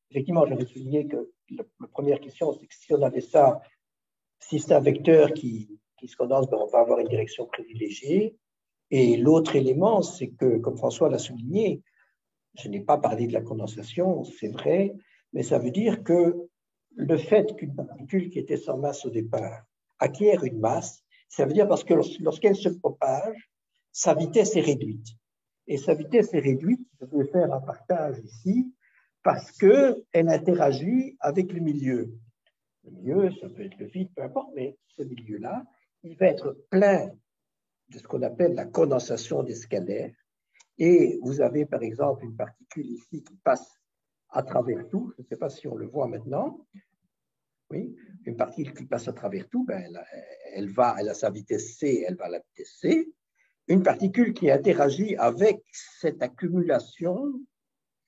effectivement, j'avais souligné que la première question, c'est que si on avait ça, si c'est un vecteur qui se condense, ben on va avoir une direction privilégiée. Et l'autre élément, c'est que, comme François l'a souligné, je n'ai pas parlé de la condensation, c'est vrai, mais ça veut dire que le fait qu'une particule qui était sans masse au départ acquiert une masse, ça veut dire parce que lorsqu'elle se propage, sa vitesse est réduite. Et sa vitesse est réduite, je vais faire un partage ici, parce qu'elle interagit avec le milieu. Le milieu, ça peut être le vide, peu importe, mais ce milieu-là, il va être plein de ce qu'on appelle la condensation des scalaires. Et vous avez par exemple une particule ici qui passe à travers tout. Je ne sais pas si on le voit maintenant. Oui, une particule qui passe à travers tout, ben, elle a sa vitesse C, elle va à la vitesse C. Une particule qui interagit avec cette accumulation,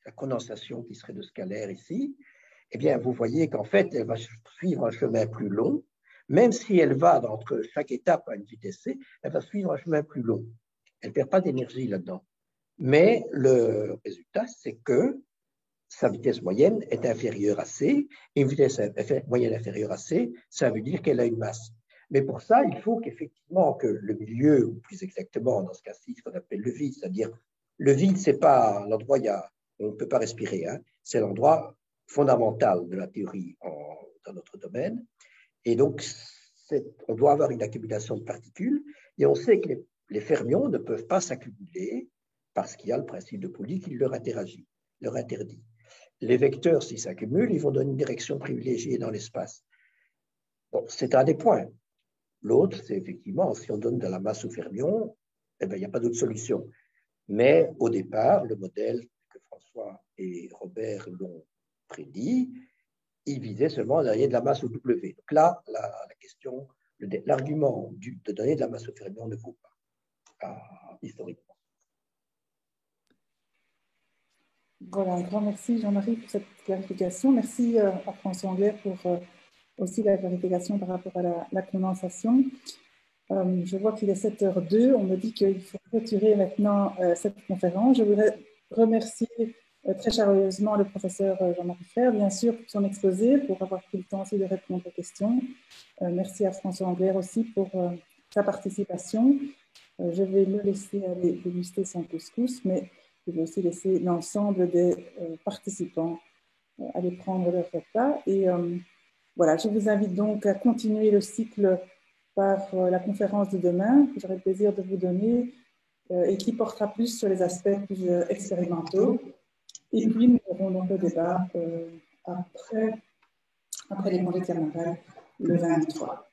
la condensation qui serait de scalaire ici, eh bien, vous voyez qu'en fait, elle va suivre un chemin plus long. Même si elle va entre chaque étape à une vitesse C, elle va suivre un chemin plus long. Elle ne perd pas d'énergie là-dedans. Mais le résultat, c'est que sa vitesse moyenne est inférieure à C. Et une vitesse moyenne inférieure à C, ça veut dire qu'elle a une masse. Mais pour ça, il faut qu'effectivement que le milieu, ou plus exactement dans ce cas-ci, ce qu'on appelle le vide, c'est-à-dire le vide, ce n'est pas l'endroit où on ne peut pas respirer, hein, c'est l'endroit fondamental de la théorie dans notre domaine. Et donc, on doit avoir une accumulation de particules, et on sait que les fermions ne peuvent pas s'accumuler parce qu'il y a le principe de Pauli qui leur interdit. Les vecteurs, s'ils s'accumulent, ils vont donner une direction privilégiée dans l'espace. Bon, c'est un des points. L'autre, c'est effectivement, si on donne de la masse aux fermions, eh bien, il n'y a pas d'autre solution. Mais au départ, le modèle que François et Robert l'ont prédit, il visait seulement à donner de la masse au W. Donc là, la question, l'argument de donner de la masse aux fermions ne vaut pas, historiquement. Voilà, un grand merci Jean-Marie pour cette clarification. Merci à François Anglais pour aussi la clarification par rapport à la condensation. Je vois qu'il est 7h02. On me dit qu'il faut clôturer maintenant cette conférence. Je voudrais remercier très chaleureusement le professeur Jean-Marie Frère, bien sûr, pour son exposé, pour avoir pris le temps aussi de répondre aux questions. Merci à François Anglais aussi pour sa participation. Je vais le laisser aller déguster son couscous, mais je vais aussi laisser l'ensemble des participants aller prendre leur repas. Et voilà, je vous invite donc à continuer le cycle par la conférence de demain, que j'aurai le plaisir de vous donner, et qui portera plus sur les aspects plus expérimentaux. Et puis, nous aurons donc le débat après les congés de carnaval, le 23.